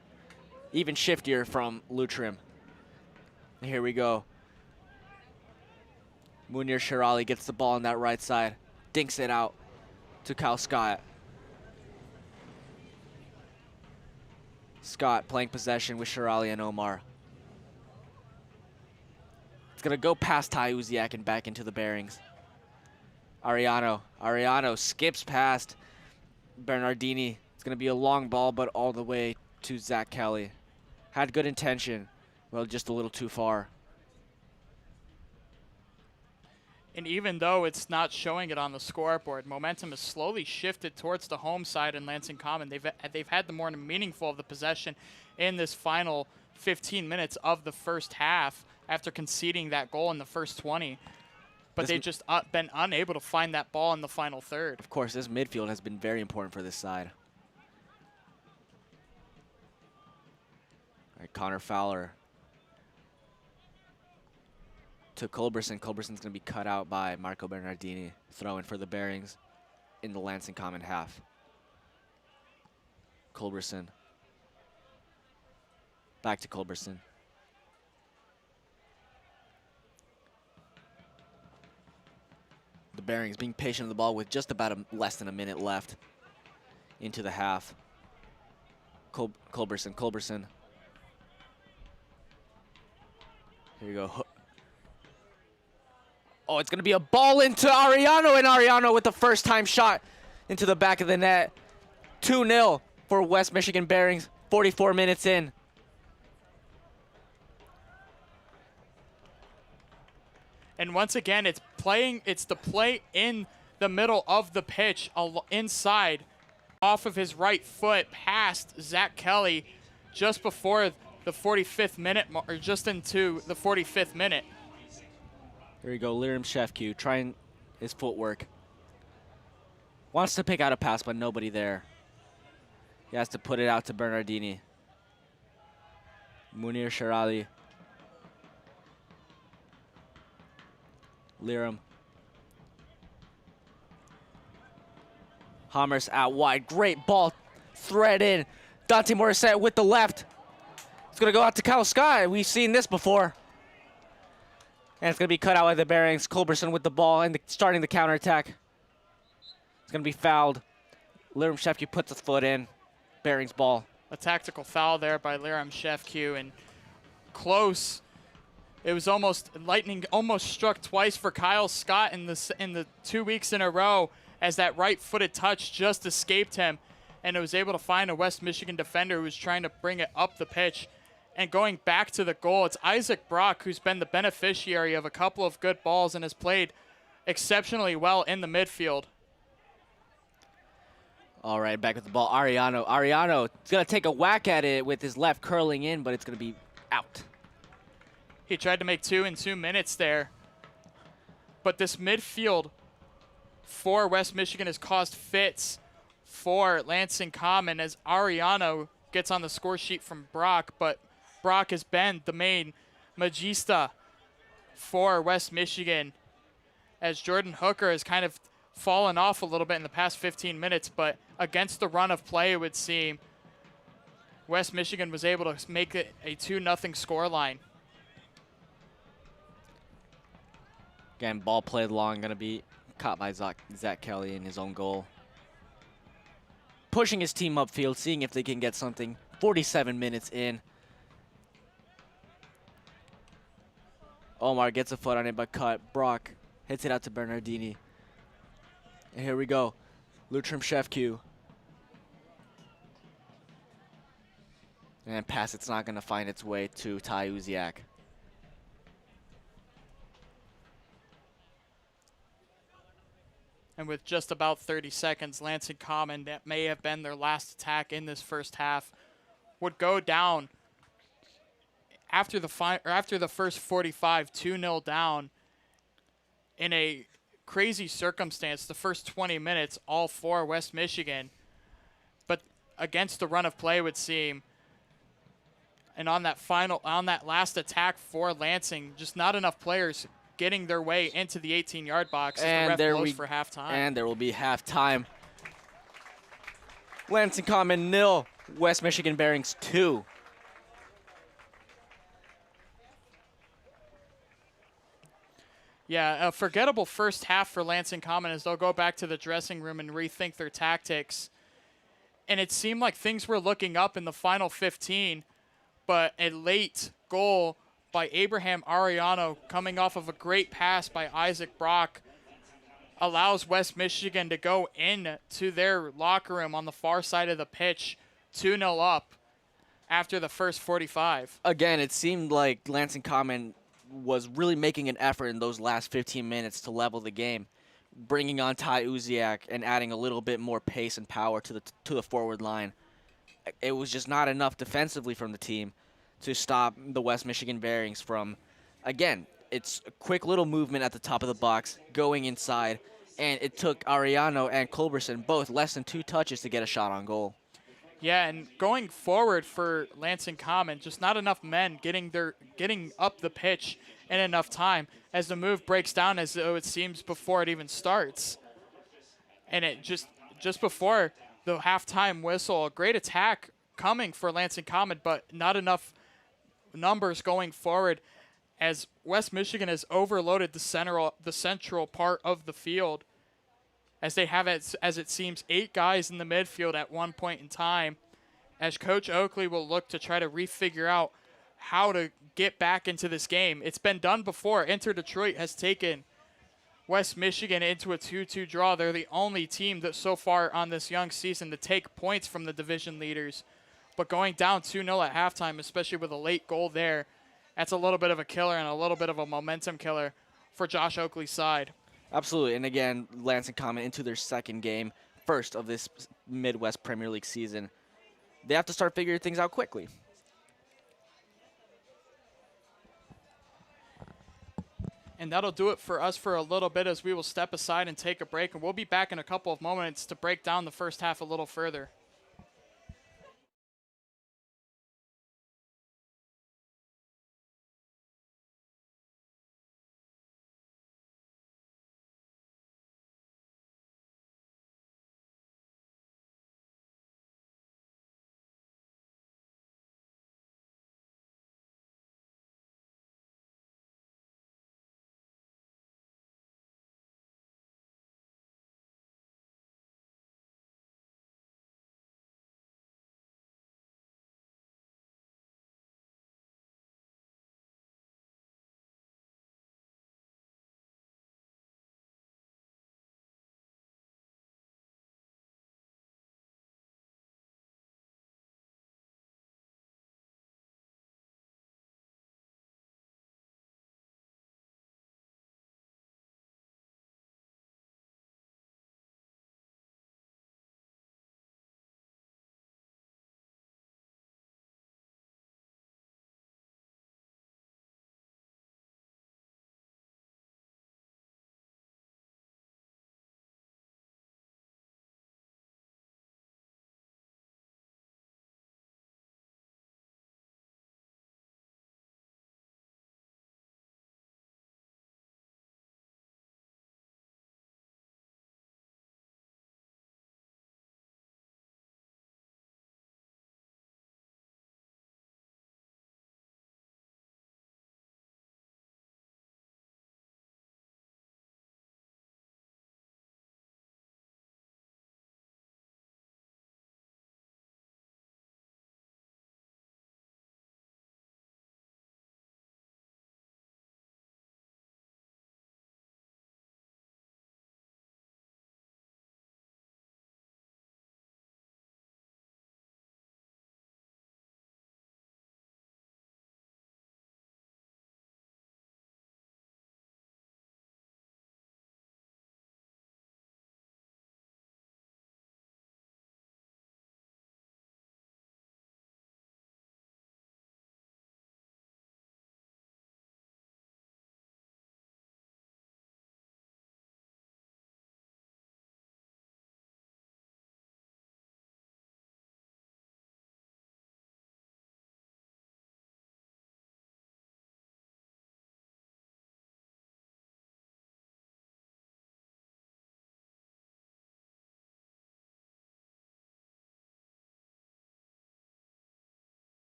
Even shiftier from Lutram. Here we go. Munir Shirali gets the ball on that right side. Dinks it out to Kyle Scott. Scott playing possession with Shirali and Omar. It's going to go past Ty Uziak and back into the bearings. Ariano skips past Bernardini. It's going to be a long ball, but all the way to Zach Kelly. Had good intention, well, just a little too far. And even though it's not showing it on the scoreboard, momentum has slowly shifted towards the home side in Lansing Common. They've had the more meaningful of the possession in this final 15 minutes of the first half after conceding that goal in the first 20. But they've just been unable to find that ball in the final third. Of course, this midfield has been very important for this side. All right, Connor Fowler to Culberson. Culberson's going to be cut out by Marco Bernardini. Throw in for the bearings in the Lansing Common half. Culberson. Back to Culberson. The bearings being patient with the ball with just about less than a minute left into the half. Culberson. Here you go. Oh, it's going to be a ball into Ariano, and Ariano with the first time shot into the back of the net. 2-0 for West Michigan Bearings, 44 minutes in. And once again, it's the play in the middle of the pitch, inside, off of his right foot, past Zach Kelly, just before the 45th minute, or just into the 45th minute. Here we go, Liram Shefku trying his footwork. Wants to pick out a pass, but nobody there. He has to put it out to Bernardini. Munir Sharali. Liram. Hammers out wide. Great ball. Thread in. Dante Morissette with the left. It's going to go out to Kyle Sky. We've seen this before. And it's going to be cut out by the bearings. Culberson with the ball and starting the counterattack. It's going to be fouled. Liram Shefku puts his foot in. Bearings ball. A tactical foul there by Liram Shefku, and close. It was almost lightning almost struck twice for Kyle Scott in the 2 weeks in a row as that right-footed touch just escaped him, and it was able to find a West Michigan defender who was trying to bring it up the pitch. And going back to the goal, it's Isaac Brock who's been the beneficiary of a couple of good balls and has played exceptionally well in the midfield. All right, back with the ball. Ariano is going to take a whack at it with his left curling in, but it's going to be out. He tried to make 2 in 2 minutes there. But this midfield for West Michigan has caused fits for Lansing Common as Ariano gets on the score sheet from Brock, but Brock has been the main magista for West Michigan as Jordan Hooker has kind of fallen off a little bit in the past 15 minutes, but against the run of play, it would seem, West Michigan was able to make it a 2-0 scoreline. Again, ball played long, going to be caught by Zach Kelly in his own goal. Pushing his team upfield, seeing if they can get something. 47 minutes in. Omar gets a foot on it, but cut. Brock hits it out to Bernardini. And here we go. Lutram Shefku. And pass, it's not going to find its way to Ty Uziak. And with just about 30 seconds, Lansing Common, that may have been their last attack in this first half, would go down after the first 45, 2-0 down in a crazy circumstance. The first 20 minutes, all for West Michigan, but against the run of play, would seem. And on that last attack for Lansing, just not enough players getting their way into the 18-yard box as the ref blows for halftime. And there will be halftime. Lansing Common 0, West Michigan Bearings 2. Yeah, a forgettable first half for Lansing Common as they'll go back to the dressing room and rethink their tactics. And it seemed like things were looking up in the final 15, but a late goal by Abraham Ariano, coming off of a great pass by Isaac Brock, allows West Michigan to go in to their locker room on the far side of the pitch, 2-0 up after the first 45. Again, it seemed like Lansing Common was really making an effort in those last 15 minutes to level the game, bringing on Ty Uziak and adding a little bit more pace and power to the forward line. It was just not enough defensively from the team to stop the West Michigan Bearings from, again, it's a quick little movement at the top of the box, going inside, and it took Ariano and Culberson both less than 2 touches to get a shot on goal. Yeah, and going forward for Lansing Common, just not enough men getting up the pitch in enough time as the move breaks down as though it seems before it even starts. And it just before the halftime whistle, a great attack coming for Lansing Common, but not enough numbers going forward as West Michigan has overloaded the central part of the field, as they have, as it seems, 8 guys in the midfield at one point in time, as Coach Oakley will look to try to refigure out how to get back into this game. It's been done before. Inter Detroit has taken West Michigan into a 2-2 draw. They're the only team that so far on this young season to take points from the division leaders. But going down 2-0 at halftime, especially with a late goal there, that's a little bit of a killer and a little bit of a momentum killer for Josh Oakley's side. Absolutely, and again, Lansing Common into their second game, first of this Midwest Premier League season. They have to start figuring things out quickly. And that'll do it for us for a little bit, as we will step aside and take a break, and we'll be back in a couple of moments to break down the first half a little further.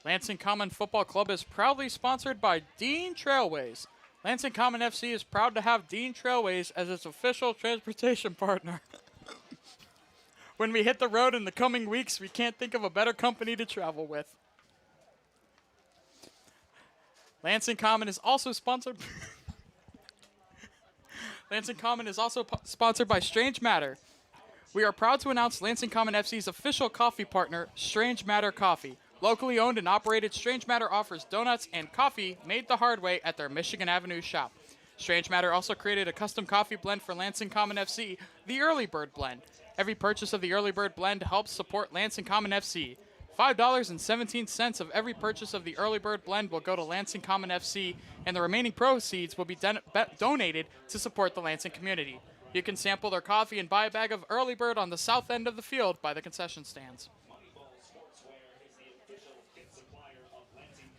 Lansing Common Football Club is proudly sponsored by Dean Trailways. Lansing Common FC is proud to have Dean Trailways as its official transportation partner. When we hit the road in the coming weeks, we can't think of a better company to travel with. Lansing Common is also sponsored. Lansing Common is also sponsored by Strange Matter. We are proud to announce Lansing Common FC's official coffee partner, Strange Matter Coffee. Locally owned and operated, Strange Matter offers donuts and coffee made the hard way at their Michigan Avenue shop. Strange Matter also created a custom coffee blend for Lansing Common FC, the Early Bird Blend. Every purchase of the Early Bird Blend helps support Lansing Common FC. $5.17 of every purchase of the Early Bird Blend will go to Lansing Common FC, and the remaining proceeds will be donated to support the Lansing community. You can sample their coffee and buy a bag of Early Bird on the south end of the field by the concession stands.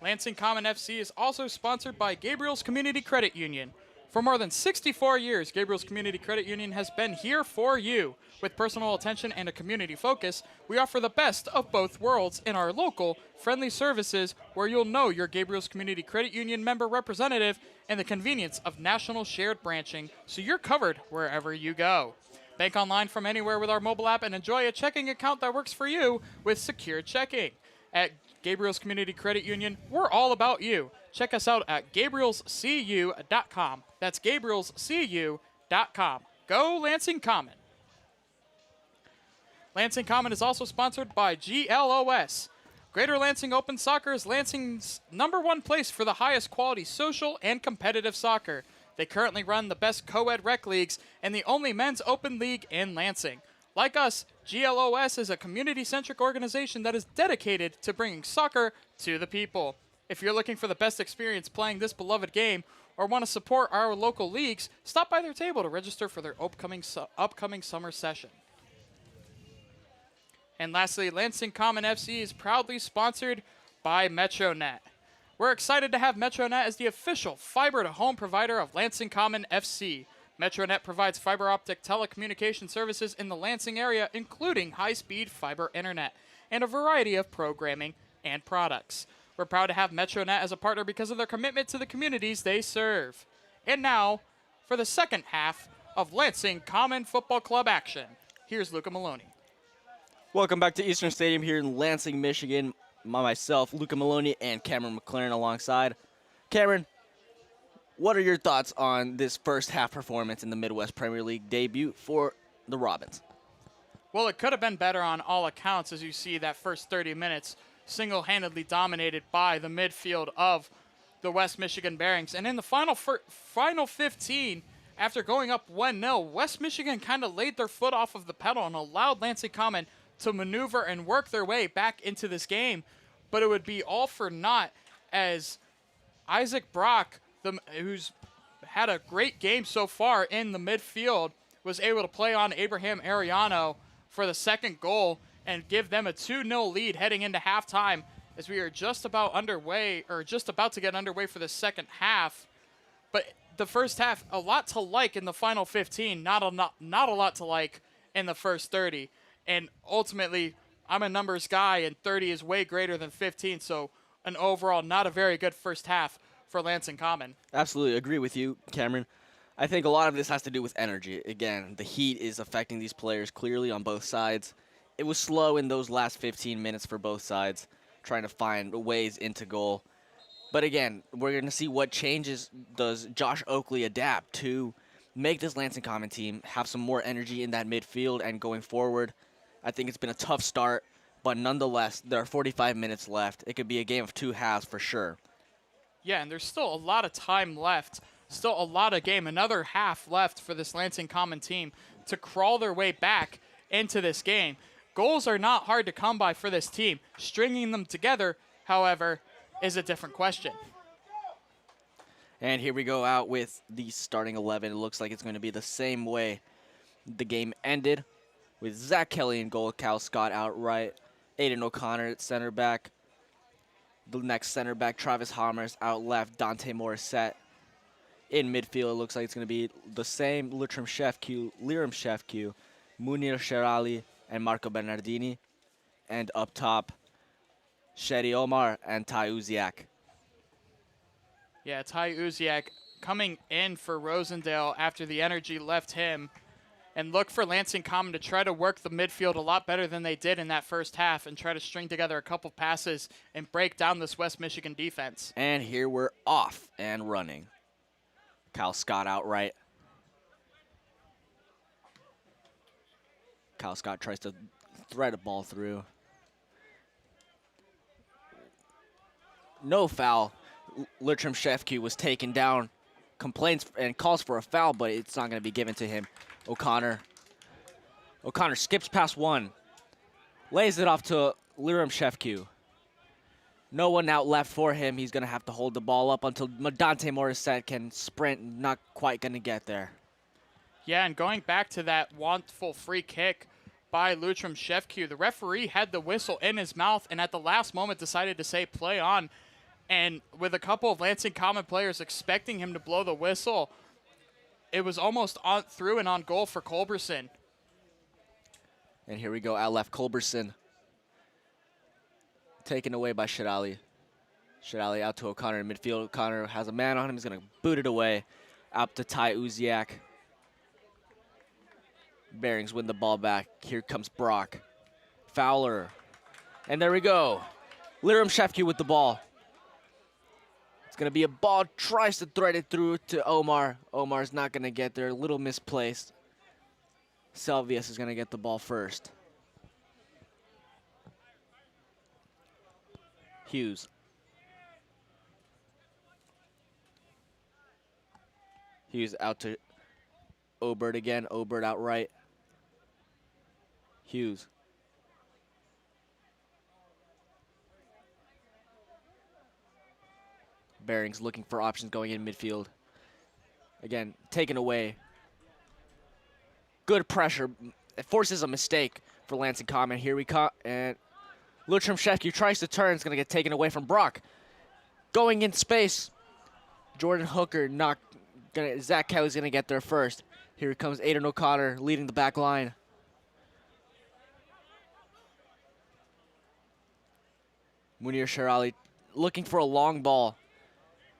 Lansing Common FC is also sponsored by Gabriel's Community Credit Union. For more than 64 years, Gabriel's Community Credit Union has been here for you. With personal attention and a community focus, we offer the best of both worlds in our local, friendly services where you'll know your Gabriel's Community Credit Union member representative and the convenience of national shared branching, so you're covered wherever you go. Bank online from anywhere with our mobile app and enjoy a checking account that works for you with secure checking. At Gabriel's Community Credit Union, we're all about you. Check us out at gabrielscu.com. That's gabrielscu.com. Go Lansing Common. Lansing Common is also sponsored by GLOS. Greater Lansing Open Soccer is Lansing's #1 place for the highest quality social and competitive soccer. They currently run the best co-ed rec leagues and the only men's open league in Lansing. Like us, GLOS is a community-centric organization that is dedicated to bringing soccer to the people. If you're looking for the best experience playing this beloved game or want to support our local leagues, stop by their table to register for their upcoming summer session. And lastly, Lansing Common FC is proudly sponsored by MetroNet. We're excited to have MetroNet as the official fiber-to-home provider of Lansing Common FC. MetroNet provides fiber optic telecommunication services in the Lansing area, including high-speed fiber internet and a variety of programming and products. We're proud to have MetroNet as a partner because of their commitment to the communities they serve. And now, for the second half of Lansing Common Football Club action, here's Luca Maloney. Welcome back to Eastern Stadium here in Lansing, Michigan. Myself, Luca Maloney, and Cameron McLaren alongside. Cameron, what are your thoughts on this first half performance in the Midwest Premier League debut for the Robins? Well, it could have been better on all accounts, as you see that first 30 minutes single-handedly dominated by the midfield of the West Michigan Bearings. And in the final 15, after going up 1-0, West Michigan kind of laid their foot off of the pedal and allowed Lansing Common to maneuver and work their way back into this game. But it would be all for naught as Isaac Brock, who's had a great game so far in the midfield, was able to play on Abraham Ariano for the second goal and give them a 2-0 lead heading into halftime, as we are just about to get underway for the second half. But the first half, a lot to like in the final 15, not a lot to like in the first 30. And ultimately, I'm a numbers guy, and 30 is way greater than 15, so an overall not a very good first half for Lansing Common. Absolutely agree with you, Cameron. I think a lot of this has to do with energy. Again, the heat is affecting these players clearly on both sides. It was slow in those last 15 minutes for both sides, trying to find ways into goal. But again, we're going to see what changes does Josh Oakley adapt to make this Lansing Common team have some more energy in that midfield and going forward. I think it's been a tough start, but nonetheless, there are 45 minutes left. It could be a game of two halves for sure. Yeah, and there's still a lot of time left, still a lot of game, another half left for this Lansing Common team to crawl their way back into this game. Goals are not hard to come by for this team. Stringing them together, however, is a different question. And here we go out with the starting 11. It looks like it's going to be the same way the game ended, with Zach Kelly in goal, Cal Scott outright, Aiden O'Connor at center back. The next center back, Travis Hammers out left, Dante Morissette. In midfield, it looks like it's going to be the same, Liram Shefku, Munir Sherali, and Marco Bernardini. And up top, Shedi Omar and Ty Uziak. Yeah, Ty Uziak coming in for Rosendale after the energy left him, and look for Lansing Common to try to work the midfield a lot better than they did in that first half and try to string together a couple passes and break down this West Michigan defense. And here we're off and running. Kyle Scott outright. Kyle Scott tries to thread a ball through. No foul. Lutram Shefke was taken down. Complains and calls for a foul, but it's not going to be given to him. O'Connor skips past one. Lays it off to Liram Shefke. No one out left for him. He's going to have to hold the ball up until Dante Morissette can sprint. Not quite going to get there. Yeah, and going back to that wonderful free kick by Lutram Shefke, the referee had the whistle in his mouth and at the last moment decided to say play on. And with a couple of Lansing Common players expecting him to blow the whistle, it was almost on through and on goal for Culberson. And here we go, out left, Culberson. Taken away by Shirali. Shirali out to O'Connor in midfield. O'Connor has a man on him. He's going to boot it away. Out to Ty Uziak. Bearings win the ball back. Here comes Brock. Fowler. And there we go. Liram Shefke with the ball. It's going to be a ball. Tries to thread it through to Omar. Omar's not going to get there. A little misplaced. Salvius is going to get the ball first. Hughes. Hughes out to Obert again. Obert outright. Hughes. Bearings looking for options going in midfield. Again, taken away. Good pressure. It forces a mistake for Lansing Common. Here we come. And Lutram Shefke tries to turn. It's going to get taken away from Brock. Going in space. Jordan Hooker not going to. Zach Kelly's going to get there first. Here comes Aiden O'Connor leading the back line. Munir Sharali looking for a long ball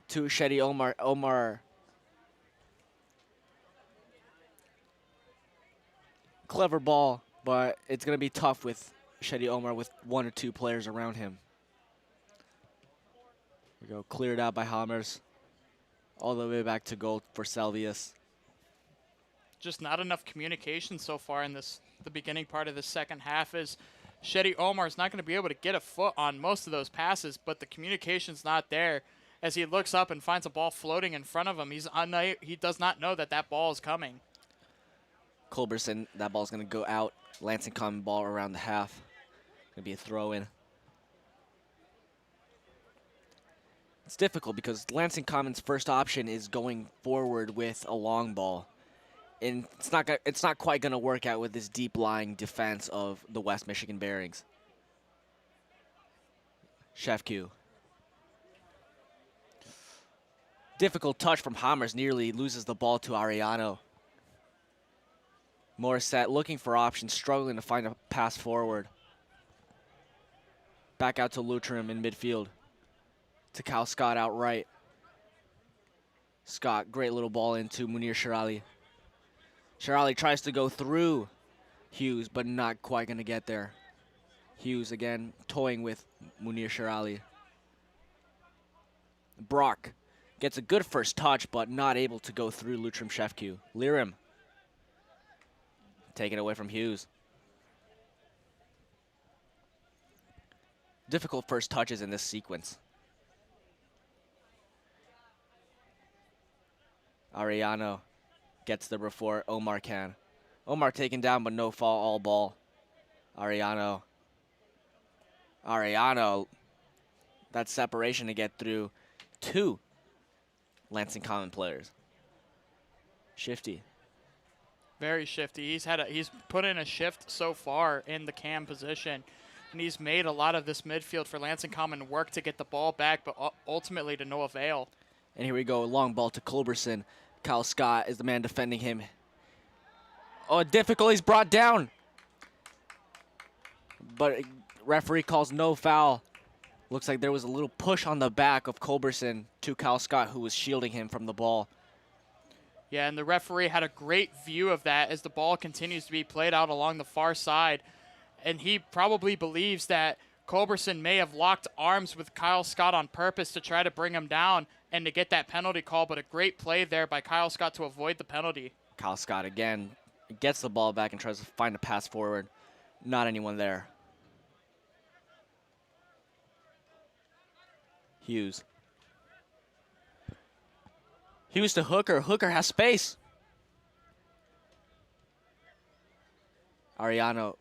to Shedi Omar. Omar. Clever ball, but it's going to be tough with Shedi Omar with one or two players around him. We go cleared out by Hammers. All the way back to goal for Salvius. Just not enough communication so far in the beginning part of the second half, as Shedi Omar is not going to be able to get a foot on most of those passes, but the communication's not there. As he looks up and finds a ball floating in front of him, he does not know that that ball is coming. Culberson, that ball's going to go out. Lansing Common ball around the half. Going to be a throw-in. It's difficult because Lansing Common's first option is going forward with a long ball. And it's not quite going to work out with this deep-lying defense of the West Michigan Bearings. Shefke. Difficult touch from Hammers, nearly loses the ball to Ariano. Morissette looking for options, struggling to find a pass forward. Back out to Lutram in midfield. To Cal Scott outright. Scott, great little ball into Munir Sharali. Sharali tries to go through Hughes, but not quite going to get there. Hughes again toying with Munir Sharali. Brock gets a good first touch, but not able to go through Lutram Shefke. Liram. Taken away from Hughes. Difficult first touches in this sequence. Ariano gets there before Omar can. Omar taken down, but no fall, all ball. Ariano. That separation to get through two Lansing Common players. Shifty. Very shifty. He's put in a shift so far in the cam position, and he's made a lot of this midfield for Lansing Common work to get the ball back, but ultimately to no avail. And here we go, long ball to Culberson. Kyle Scott is the man defending him. Oh, difficult, he's brought down. But referee calls no foul. Looks like there was a little push on the back of Culberson to Kyle Scott, who was shielding him from the ball. Yeah, and the referee had a great view of that as the ball continues to be played out along the far side. And he probably believes that Culberson may have locked arms with Kyle Scott on purpose to try to bring him down and to get that penalty call, but a great play there by Kyle Scott to avoid the penalty. Kyle Scott again gets the ball back and tries to find a pass forward. Not anyone there. Hughes. Hughes to Hooker. Hooker has space. Ariano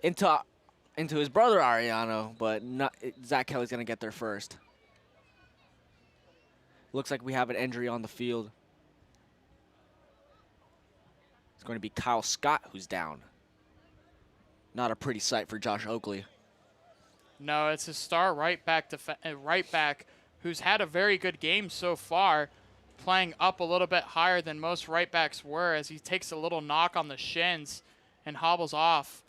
into his brother Ariano, but Zach Kelly's going to get there first. Looks like we have an injury on the field. It's going to be Kyle Scott who's down. Not a pretty sight for Josh Oakley. No, it's his star right back who's had a very good game so far, playing up a little bit higher than most right backs were as he takes a little knock on the shins and hobbles off.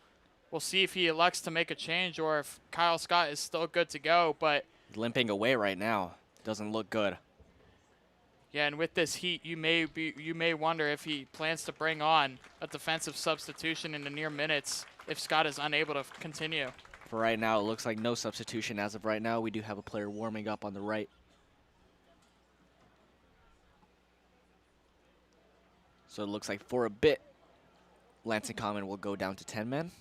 We'll see if he elects to make a change or if Kyle Scott is still good to go, but limping away right now. Doesn't look good. Yeah, and with this heat, you may wonder if he plans to bring on a defensive substitution in the near minutes if Scott is unable to continue. For right now, it looks like no substitution as of right now. We do have a player warming up on the right. So it looks like for a bit, Lansing Common will go down to 10 men.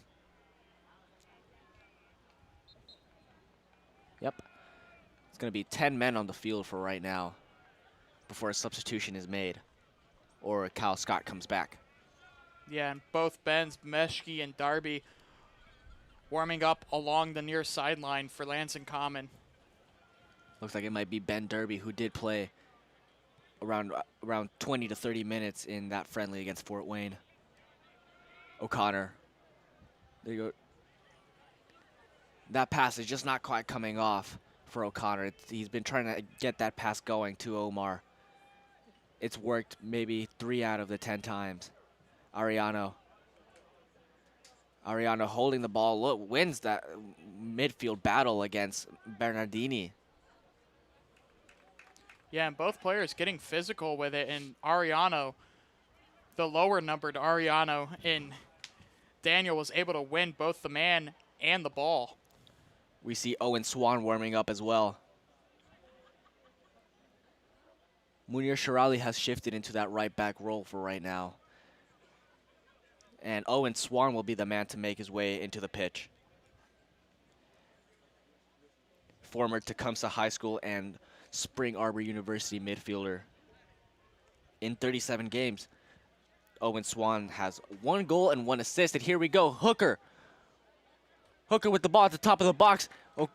Yep. It's going to be 10 men on the field for right now before a substitution is made or Kyle Scott comes back. Yeah, and both Benz, Meshke, and Darby warming up along the near sideline for Lansing Common. Looks like it might be Ben Derby, who did play around 20 to 30 minutes in that friendly against Fort Wayne. O'Connor. There you go. That pass is just not quite coming off for O'Connor. He's been trying to get that pass going to Omar. It's worked maybe 3 out of the 10 times. Ariano holding the ball, look, wins that midfield battle against Bernardini. Yeah, and both players getting physical with it, and Ariano, the lower numbered Ariano in Daniel, was able to win both the man and the ball. We see Owen Swan warming up as well. Munir Shirali has shifted into that right back role for right now. And Owen Swan will be the man to make his way into the pitch. Former Tecumseh High School and Spring Arbor University midfielder. In 37 games, Owen Swan has 1 goal and 1 assist. And here we go, Hooker. Hooker with the ball at the top of the box. Oh,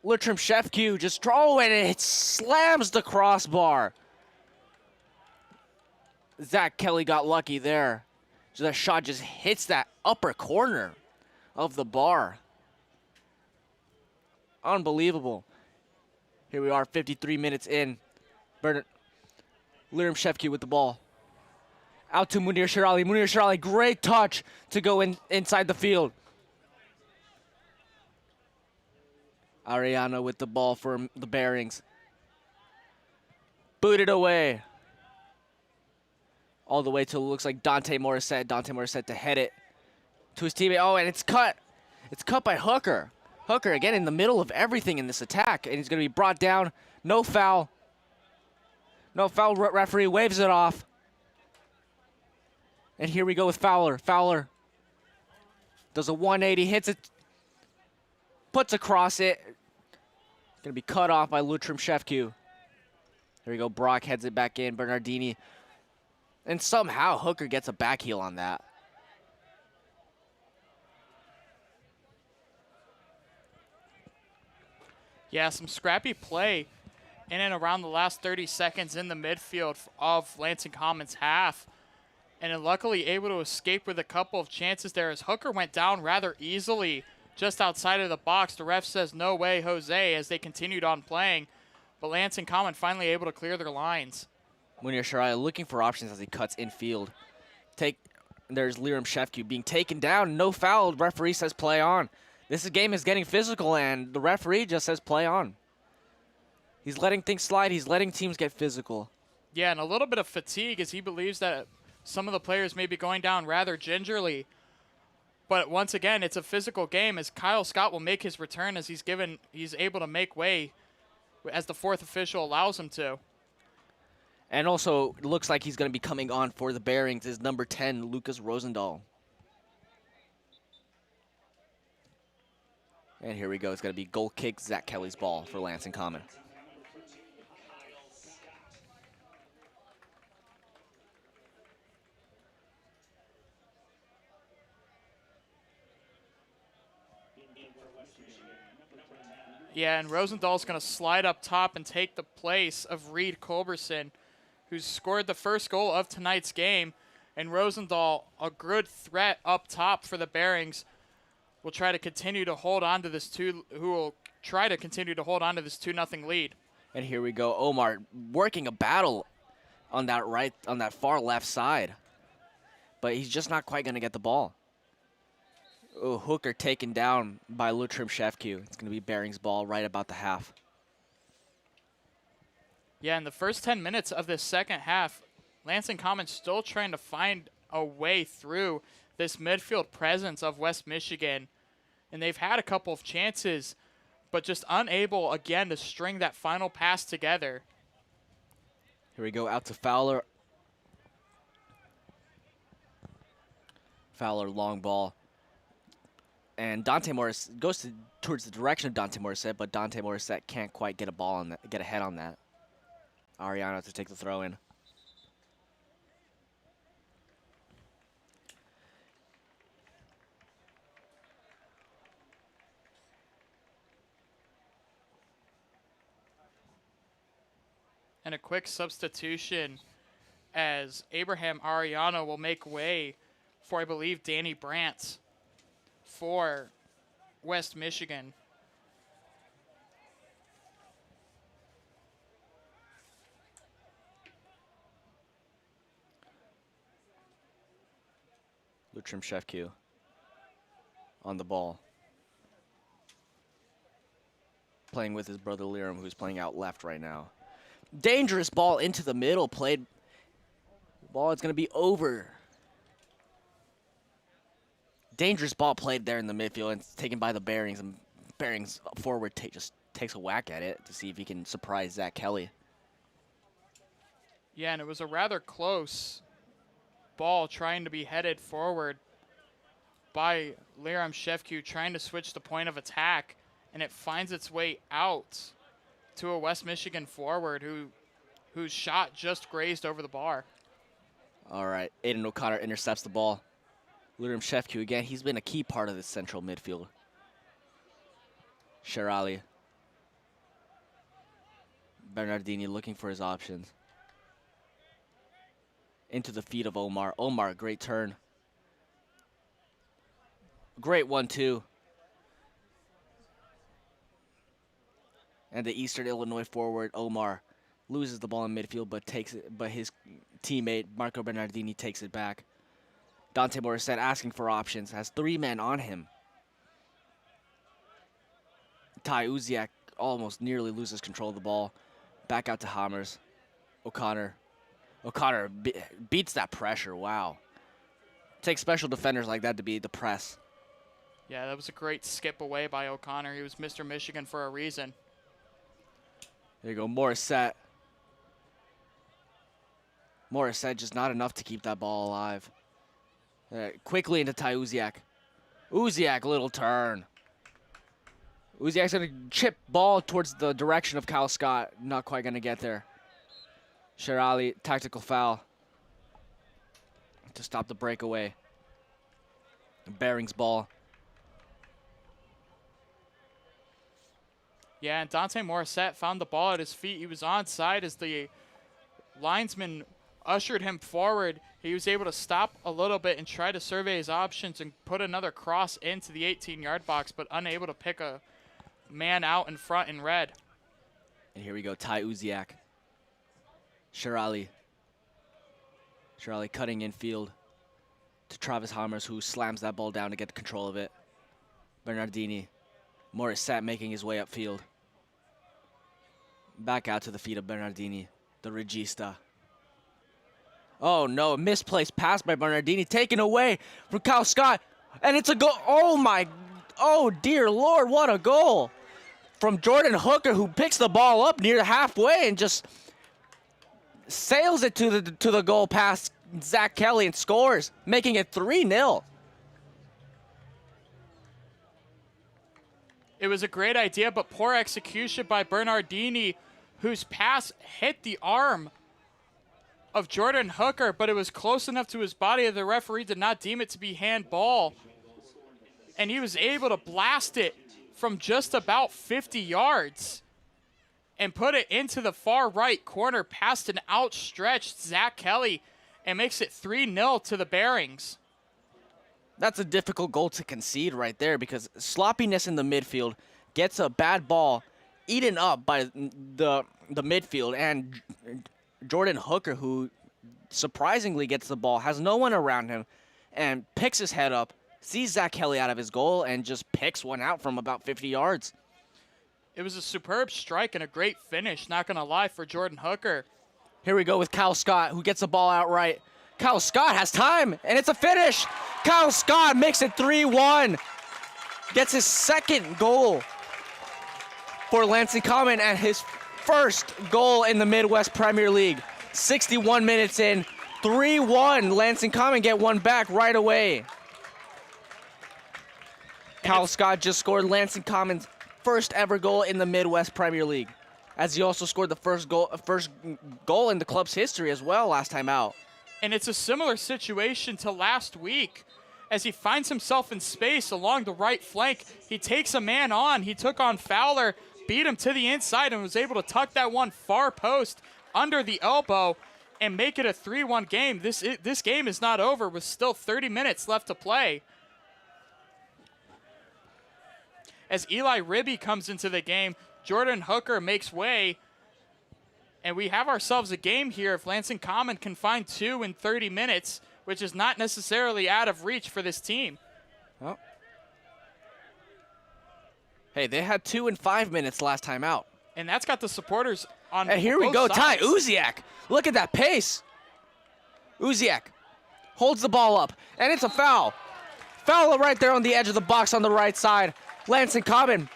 Lutram Shefq just and it slams the crossbar. Zach Kelly got lucky there. So that shot just hits that upper corner of the bar. Unbelievable. Here we are, 53 minutes in. Liram Shefq with the ball. Out to Munir Shirali. Munir Shirali, great touch to go inside the field. Ariano with the ball for the Bearings. Booted away. All the way to, looks like Dante Morissette. Dante Morissette to head it to his teammate. Oh, and it's cut. It's cut by Hooker. Hooker again in the middle of everything in this attack. And he's going to be brought down. No foul. No foul. Referee waves it off. And here we go with Fowler. Fowler does a 180, hits it, puts across it. Going to be cut off by Lutram Shefq. Here we go. Brock heads it back in. Bernardini. And somehow Hooker gets a back heel on that. Yeah, some scrappy play in and around the last 30 seconds in the midfield of Lansing Common's half. And then luckily able to escape with a couple of chances there as Hooker went down rather easily just outside of the box. The ref says, "No way, Jose," as they continued on playing. But Lansing Common finally able to clear their lines. Munir Shirali looking for options as he cuts infield. There's Liram Shefq being taken down. No foul. Referee says play on. This game is getting physical, and the referee just says play on. He's letting things slide. He's letting teams get physical. Yeah, and a little bit of fatigue as he believes that some of the players may be going down rather gingerly. But once again, it's a physical game as Kyle Scott will make his return as he's able to make way as the fourth official allows him to. And also, it looks like he's going to be coming on for the Bearings is number 10, Lucas Rosendahl. And here we go. It's going to be goal kick, Zach Kelly's ball for Lansing Common. Yeah, and Rosendahl's going to slide up top and take the place of Reed Culberson, who's scored the first goal of tonight's game. And Rosendahl, a good threat up top for the Bearings, will try to continue to hold on to this 2-0 lead. And here we go. Omar working a battle on that far left side. But he's just not quite going to get the ball. Oh, hooker taken down by Lutrim Shefku. It's going to be Bearings ball right about the half. Yeah, in the first 10 minutes of this second half, Lansing Common still trying to find a way through this midfield presence of West Michigan. And they've had a couple of chances, but just unable, again, to string that final pass together. Here we go, out to Fowler. Fowler, long ball. And Dante Morris goes towards the direction of Dante Morissette, but Dante Morissette can't quite get get ahead on that. Ariano to take the throw in. And a quick substitution as Abraham Ariano will make way for, I believe, Danny Brandt for West Michigan. Lutrim Shefku on the ball. Playing with his brother Liram, who's playing out left right now. Dangerous ball into the middle. Played. Ball is going to be over. Dangerous ball played there in the midfield and it's taken by the Bearings. And Bearings forward just takes a whack at it to see if he can surprise Zach Kelly. Yeah, and it was a rather close ball trying to be headed forward by Liram Shefku, trying to switch the point of attack, and it finds its way out to a West Michigan forward whose shot just grazed over the bar. All right, Aiden O'Connor intercepts the ball. Liram Shefku again, he's been a key part of this central midfield. Sherali. Bernardini looking for his options. Into the feet of Omar. Omar, great turn. Great 1-2. And the Eastern Illinois forward, Omar, loses the ball in midfield, but his teammate, Marco Bernardini, takes it back. Dante Morissette asking for options, has 3 men on him. Ty Uziak almost nearly loses control of the ball. Back out to Hammers. O'Connor beats that pressure, wow. Takes special defenders like that to beat the press. Yeah, that was a great skip away by O'Connor. He was Mr. Michigan for a reason. There you go, Morissette. Morissette just not enough to keep that ball alive. Quickly into Ty Uziak. Uziak, little turn. Uziak's going to chip ball towards the direction of Kyle Scott. Not quite going to get there. Sherali, tactical foul to stop the breakaway. Bearings ball. Yeah, and Dante Morissette found the ball at his feet. He was onside as the linesman ushered him forward. He was able to stop a little bit and try to survey his options and put another cross into the 18-yard box, but unable to pick a man out in front in red. And here we go, Ty Uziak. Sherali cutting infield to Travis Hammers, who slams that ball down to get control of it. Bernardini. Morissette making his way upfield. Back out to the feet of Bernardini, the regista. Oh no, a misplaced pass by Bernardini, taken away from Kyle Scott, and it's a goal. Oh dear Lord, what a goal from Jordan Hooker, who picks the ball up near halfway and just sails it to the goal past Zach Kelly and scores, making it 3-0. It was a great idea, but poor execution by Bernardini, whose pass hit the arm of Jordan Hooker, but it was close enough to his body that the referee did not deem it to be handball. And he was able to blast it from just about 50 yards and put it into the far right corner past an outstretched Zach Kelly and makes it 3-0 to the Bearings. That's a difficult goal to concede right there, because sloppiness in the midfield gets a bad ball eaten up by the midfield, and Jordan Hooker, who surprisingly gets the ball, has no one around him, and picks his head up, sees Zach Kelly out of his goal, and just picks one out from about 50 yards. It was a superb strike and a great finish, not going to lie, for Jordan Hooker. Here we go with Kyle Scott, who gets the ball outright. Kyle Scott has time, and it's a finish. Kyle Scott makes it 3-1. Gets his second goal for Lansing Common and his first goal in the Midwest Premier League. 61 minutes in, 3-1. Lansing Common get one back right away. Kyle Scott just scored Lansing Common's first ever goal in the Midwest Premier League, as he also scored the first goal in the club's history as well last time out. And it's a similar situation to last week, as he finds himself in space along the right flank. He takes a man on. He took on Fowler, beat him to the inside, and was able to tuck that one far post under the elbow and make it a 3-1 game. This game is not over with still 30 minutes left to play. As Eli Ribby comes into the game, Jordan Hooker makes way, and we have ourselves a game here if Lansing Common can find 2 in 30 minutes, which is not necessarily out of reach for this team. Well, hey, they had 2 in 5 minutes last time out. And that's got the supporters on And here we go, Ty sides. Uziak. Look at that pace. Uziak holds the ball up, and it's a foul. Foul right there on the edge of the box on the right side. Lansing Common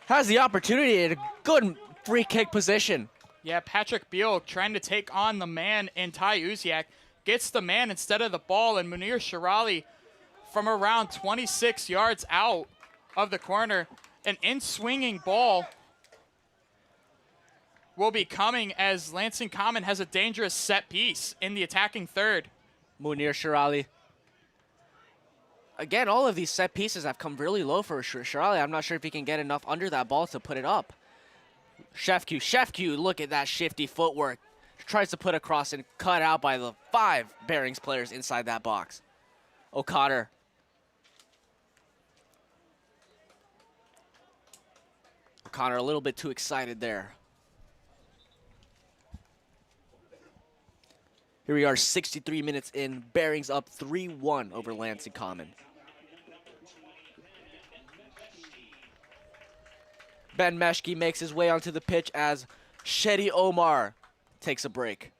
has the opportunity at a good free kick position. Yeah, Patrick Beal trying to take on the man in Ty Uziak. Gets the man instead of the ball, and Munir Shirali from around 26 yards out of the corner. An in-swinging ball will be coming as Lansing Common has a dangerous set piece in the attacking third. Munir Shirali. Again, all of these set pieces have come really low for Shirali. I'm not sure if he can get enough under that ball to put it up. Shefku, look at that shifty footwork. Tries to put a cross and cut out by the 5 Bearings players inside that box. O'Connor. O'Connor a little bit too excited there. Here we are, 63 minutes in. Bearings up 3-1 over Lansing Common. Ben Meshke makes his way onto the pitch as Shedi Omar takes a break.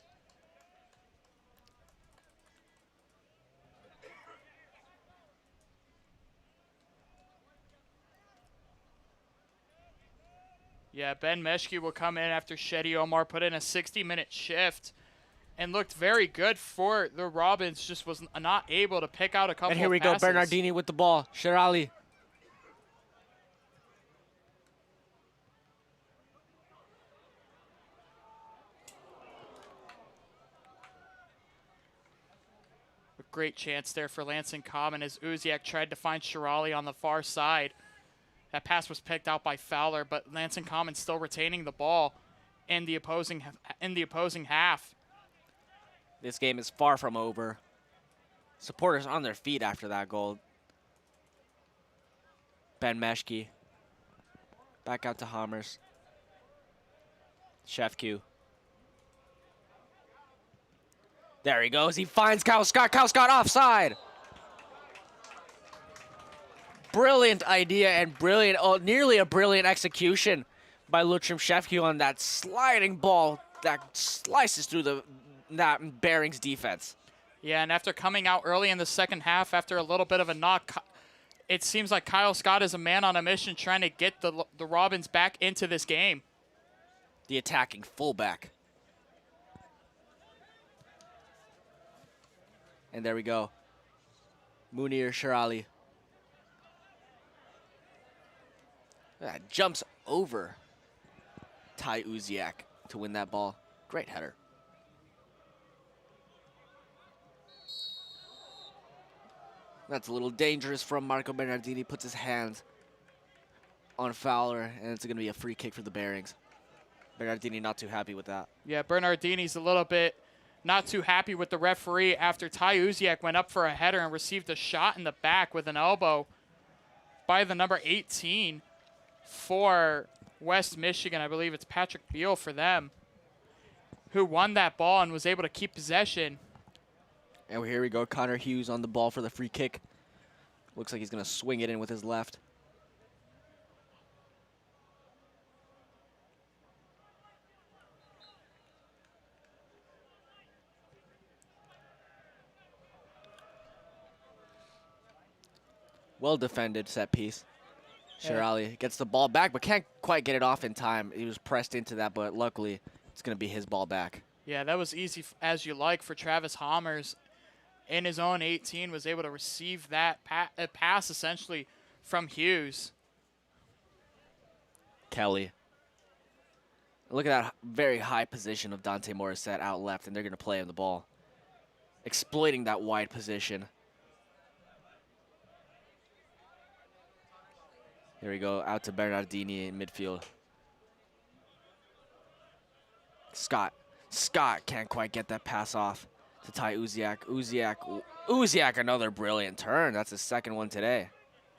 Yeah, Ben Meshke will come in after Shedi Omar put in a 60-minute shift and looked very good for the Robins, just was not able to pick out a couple of passes. And here we go, Bernardini with the ball. Shirali. A great chance there for Lansing Common as Uziak tried to find Shirali on the far side. That pass was picked out by Fowler, but Lansing Common still retaining the ball in the opposing half. This game is far from over. Supporters on their feet after that goal. Ben Meshke. Back out to Hammers. Shefku. There he goes. He finds Kyle Scott. Kyle Scott offside. brilliant idea and brilliant, nearly a brilliant execution by Lutram Shefke on that sliding ball that slices through that Bearings defense. Yeah, and after coming out early in the second half, after a little bit of a knock, it seems like Kyle Scott is a man on a mission trying to get the Robins back into this game. The attacking fullback. And there we go. Munir Shirali. Jumps over Ty Uziak to win that ball. Great header. That's a little dangerous from Marco Bernardini. Puts his hands on Fowler, and it's going to be a free kick for the Bearings. Bernardini not too happy with that. Yeah, Bernardini's a little bit not too happy with the referee after Ty Uziak went up for a header and received a shot in the back with an elbow by the number 18 for West Michigan. I believe it's Patrick Beal for them, who won that ball and was able to keep possession. And here we go, Conor Hughes on the ball for the free kick. Looks like he's going to swing it in with his left. Well defended set piece. Shirali gets the ball back, but can't quite get it off in time. He was pressed into that, but luckily it's going to be his ball back. Yeah, that was easy as you like for Travis Hammers. In his own 18, was able to receive that pass essentially from Hughes. Kelly. Look at that very high position of Dante Morissette out left, and they're going to play him the ball. Exploiting that wide position. Here we go, out to Bernardini in midfield. Scott can't quite get that pass off to Ty Uziak. Uziak, another brilliant turn. That's his second one today.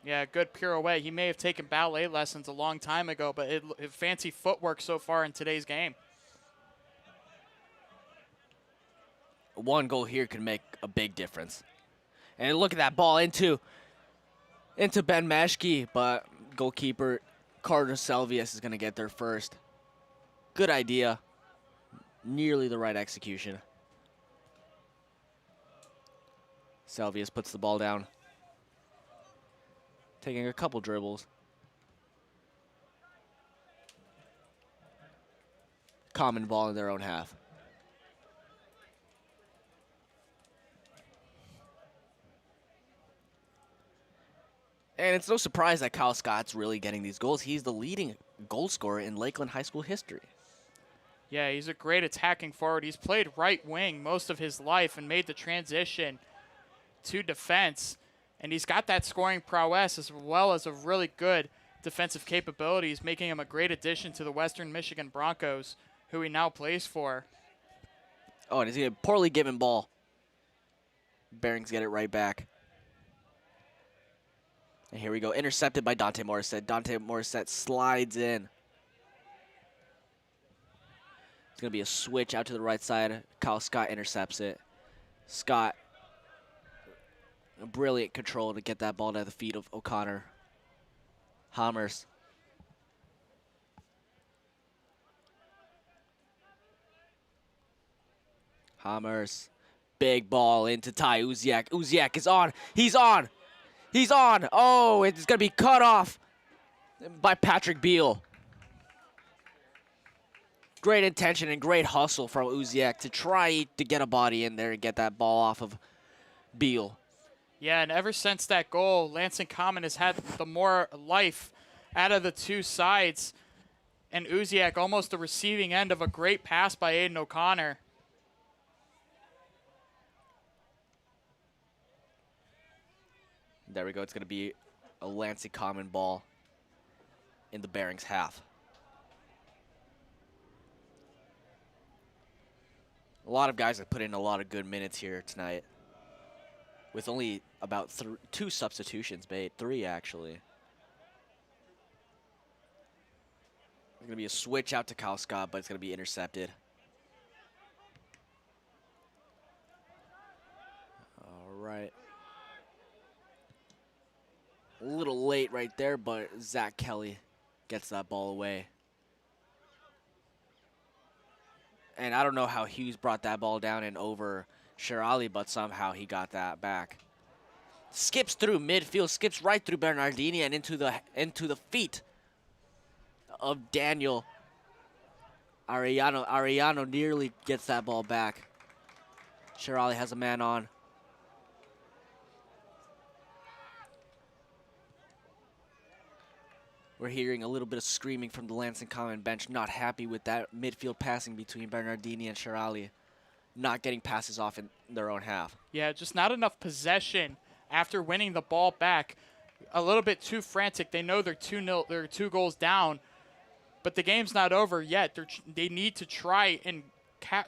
Yeah, good pirouette. He may have taken ballet lessons a long time ago, but it fancy footwork so far in today's game. One goal here could make a big difference. And look at that ball into Ben Meshke, but goalkeeper Carter Selvius is going to get there first. Good idea. Nearly the right execution. Selvius puts the ball down. Taking a couple dribbles. Common ball in their own half. And it's no surprise that Kyle Scott's really getting these goals. He's the leading goal scorer in Lakeland High School history. Yeah, he's a great attacking forward. He's played right wing most of his life and made the transition to defense. And he's got that scoring prowess as well as a really good defensive capabilities, making him a great addition to the Western Michigan Broncos, who he now plays for. Oh, and he's a poorly given ball. Bearings get it right back. And here we go, intercepted by Dante Morissette. Dante Morissette slides in. It's going to be a switch out to the right side. Kyle Scott intercepts it. Scott, a brilliant control to get that ball to the feet of O'Connor. Hammers. Hammers. Big ball into Ty Uziak. Uziak is on. He's on. He's on. Oh, it's going to be cut off by Patrick Beal. Great intention and great hustle from Uziak to try to get a body in there and get that ball off of Beal. Yeah, and ever since that goal, Lansing Common has had the more life out of the two sides. And Uziak almost the receiving end of a great pass by Aiden O'Connor. There we go. It's going to be a Lansing Common ball in the Bearings half. A lot of guys have put in a lot of good minutes here tonight, with only about 2 substitutions made, 3 actually. There's going to be a switch out to Kyle Scott, but it's going to be intercepted. All right. A little late right there, but Zach Kelly gets that ball away. And I don't know how Hughes brought that ball down and over Shirali, but somehow he got that back. Skips through midfield, skips right through Bernardini and into the feet of Daniel Arellano. Arellano nearly gets that ball back. Shirali has a man on. We're hearing a little bit of screaming from the Lansing Common bench, not happy with that midfield passing between Bernardini and Shirali, not getting passes off in their own half. Yeah, just not enough possession after winning the ball back. A little bit too frantic. They know they're 2-0, they're 2 goals down, but the game's not over yet. They need to try and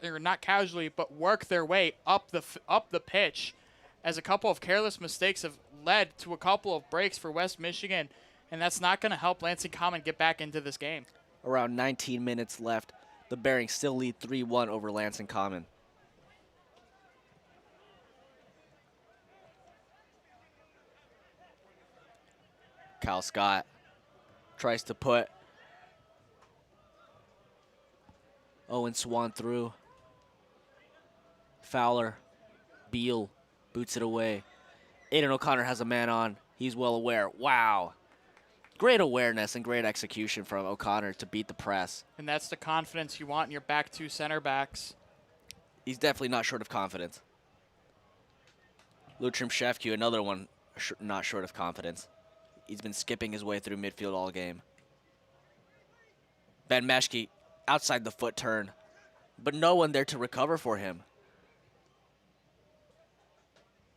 or not casually, but work their way up the pitch, as a couple of careless mistakes have led to a couple of breaks for West Michigan. And that's not going to help Lansing Common get back into this game. Around 19 minutes left. The Bearings still lead 3-1 over Lansing Common. Kyle Scott tries to put Owen Swan through. Fowler, Beal boots it away. Aiden O'Connor has a man on. He's well aware. Wow. Great awareness and great execution from O'Connor to beat the press. And that's the confidence you want in your back two center backs. He's definitely not short of confidence. Lutrim Shefku, another one not short of confidence. He's been skipping his way through midfield all game. Ben Meshke outside the foot turn, but no one there to recover for him.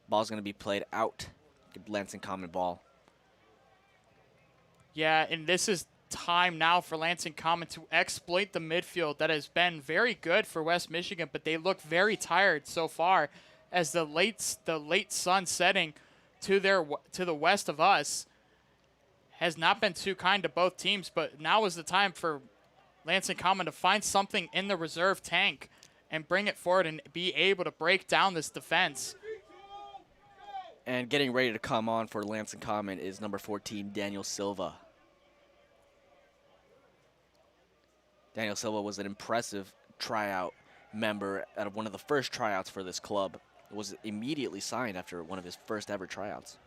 Ball's going to be played out. Lansing Common ball. Yeah, and this is time now for Lansing Common to exploit the midfield that has been very good for West Michigan, but they look very tired so far as the late sun setting to the west of us has not been too kind to both teams. But now is the time for Lansing Common to find something in the reserve tank and bring it forward and be able to break down this defense. And getting ready to come on for Lansing Common is number 14, Daniel Silva. Daniel Silva was an impressive tryout member out of one of the first tryouts for this club. Was immediately signed after one of his first ever tryouts.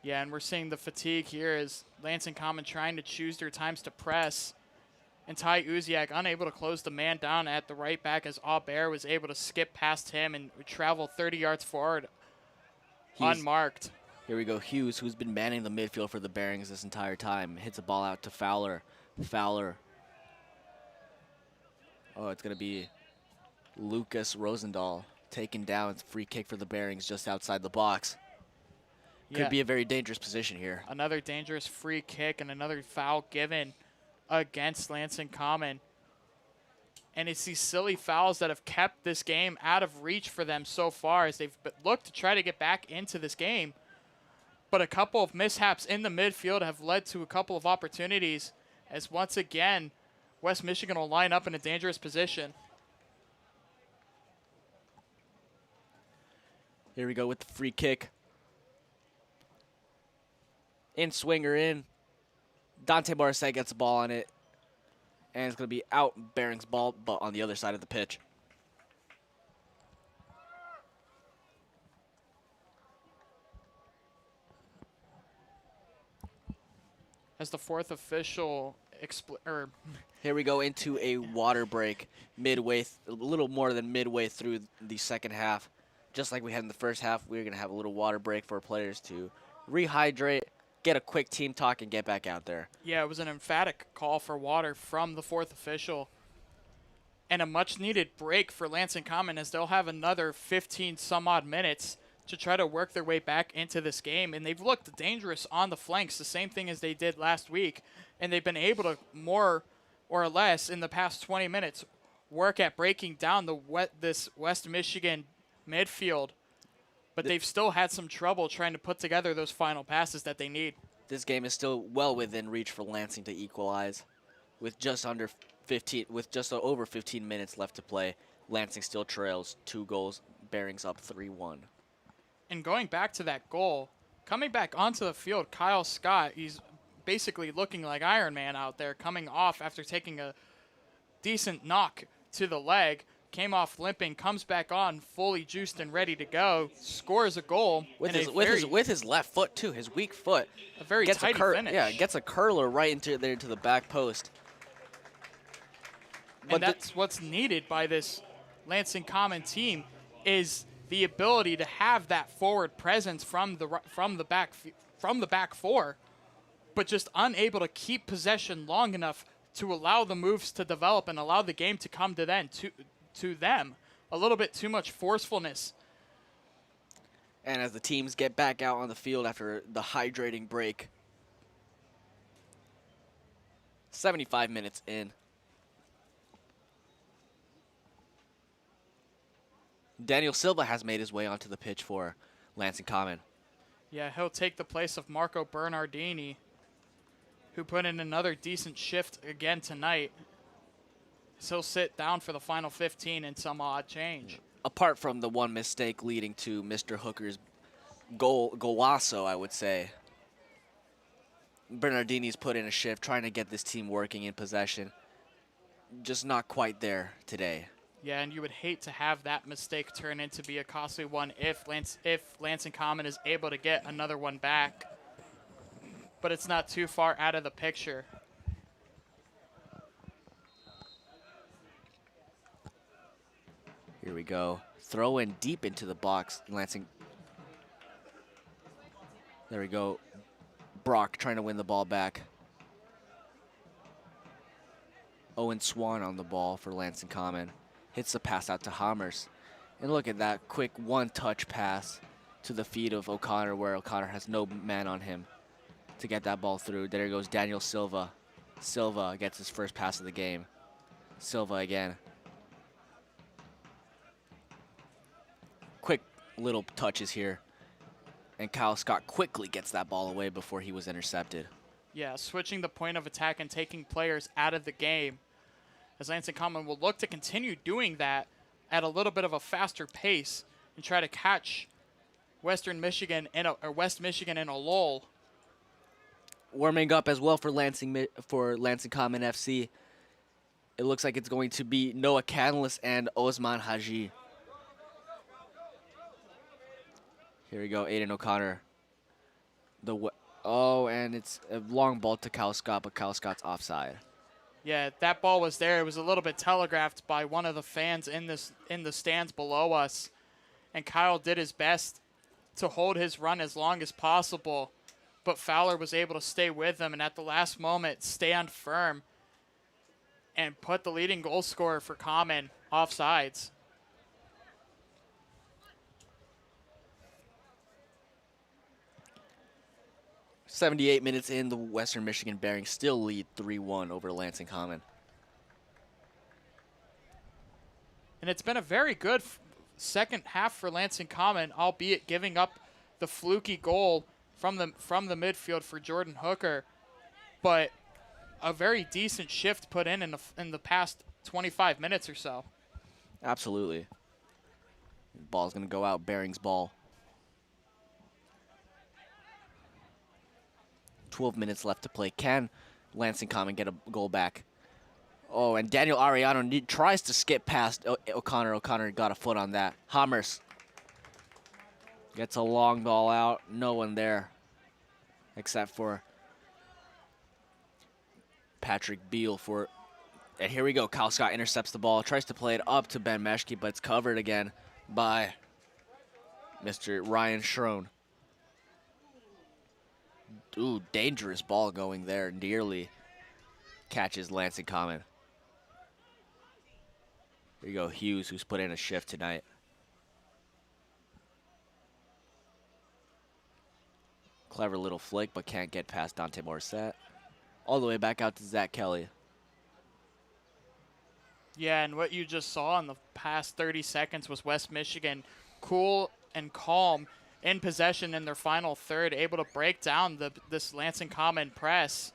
Yeah, and we're seeing the fatigue here as Lansing Common trying to choose their times to press. And Ty Uziak unable to close the man down at the right back as Aubert was able to skip past him and travel 30 yards forward unmarked. Here we go. Hughes, who's been manning the midfield for the Bearings this entire time, hits a ball out to Fowler. Fowler. Oh, it's going to be Lucas Rosendahl taken down. It's a free kick for the Bearings just outside the box. Could be a very dangerous position here. Another dangerous free kick and another foul given against Lansing Common. And it's these silly fouls that have kept this game out of reach for them so far as they've looked to try to get back into this game. But a couple of mishaps in the midfield have led to a couple of opportunities as once again, West Michigan will line up in a dangerous position. Here we go with the free kick. In swinger in. Dante Morissette gets the ball on it. And it's going to be out Bearings ball, but on the other side of the pitch. As the fourth official Here we go into a water break midway, a little more than midway through the second half. Just like we had in the first half, we're going to have a little water break for players to rehydrate, get a quick team talk, and get back out there. Yeah, it was an emphatic call for water from the fourth official. And a much-needed break for Lansing Common as they'll have another 15-some-odd minutes to try to work their way back into this game. And they've looked dangerous on the flanks, the same thing as they did last week. And they've been able to, more or less, in the past 20 minutes, work at breaking down this West Michigan midfield. But they've still had some trouble trying to put together those final passes that they need. This game is still well within reach for Lansing to equalize. With just over 15 minutes left to play, Lansing still trails 2 goals, Bearings up 3-1. And going back to that goal, Coming back onto the field, Kyle Scott, he's basically looking like Iron Man out there, coming off after taking a decent knock to the leg, came off limping, comes back on fully juiced and ready to go, scores a goal with in his left foot too, his weak foot. a very tidy finish. Yeah, gets a curler right into the back post. And that's what's needed by this Lansing Common team is the ability to have that forward presence from the back four, but just unable to keep possession long enough to allow the moves to develop and allow the game to come to them. A little bit too much forcefulness. And as the teams get back out on the field after the hydrating break, 75 minutes in. Daniel Silva has made his way onto the pitch for Lansing Common. Yeah, he'll take the place of Marco Bernardini, who put in another decent shift again tonight. So he'll sit down for the final 15 and some odd change. Apart from the one mistake leading to Mr. Hooker's golazo, I would say, Bernardini's put in a shift, trying to get this team working in possession. Just not quite there today. Yeah, and you would hate to have that mistake turn into be a costly one if Lansing Common is able to get another one back. But it's not too far out of the picture. Here we go. Throw in deep into the box. Lansing. There we go. Brock trying to win the ball back. Owen Swan on the ball for Lansing Common. Hits the pass out to Hammers. And look at that quick one-touch pass to the feet of O'Connor, where O'Connor has no man on him to get that ball through. There goes Daniel Silva. Silva gets his first pass of the game. Silva again. Quick little touches here. And Kyle Scott quickly gets that ball away before he was intercepted. Yeah, switching the point of attack and taking players out of the game, as Lansing Common will look to continue doing that at a little bit of a faster pace and try to catch West Michigan in a lull. Warming up as well for Lansing Common FC. It looks like it's going to be Noah Canlis and Osman Haji. Here we go, Aiden O'Connor. And it's a long ball to Kyle Scott, but Kyle Scott's offside. Yeah, that ball was there. It was a little bit telegraphed by one of the fans in the stands below us, and Kyle did his best to hold his run as long as possible, but Fowler was able to stay with him and at the last moment stand firm and put the leading goal scorer for Common offsides. .78 minutes in, the Western Michigan Bearings still lead 3-1 over Lansing Common. And it's been a very good second half for Lansing Common, albeit giving up the fluky goal from the midfield for Jordan Hooker, but a very decent shift put in the past 25 minutes or so. Absolutely. Ball's going to go out, Bearings ball. 12 minutes left to play. Can Lansing Common get a goal back? Oh, and Daniel Ariano tries to skip past O'Connor. O'Connor got a foot on that. Hammers gets a long ball out. No one there except for Patrick Beal and here we go. Kyle Scott intercepts the ball, tries to play it up to Ben Meshke, but it's covered again by Mr. Ryan Schrone. Ooh, dangerous ball going there. Nearly catches Lansing Common. Here you go, Hughes, who's put in a shift tonight. Clever little flick, but can't get past Dante Morissette. All the way back out to Zach Kelly. Yeah, and what you just saw in the past 30 seconds was West Michigan cool and calm in possession in their final third, able to break down this Lansing Common press,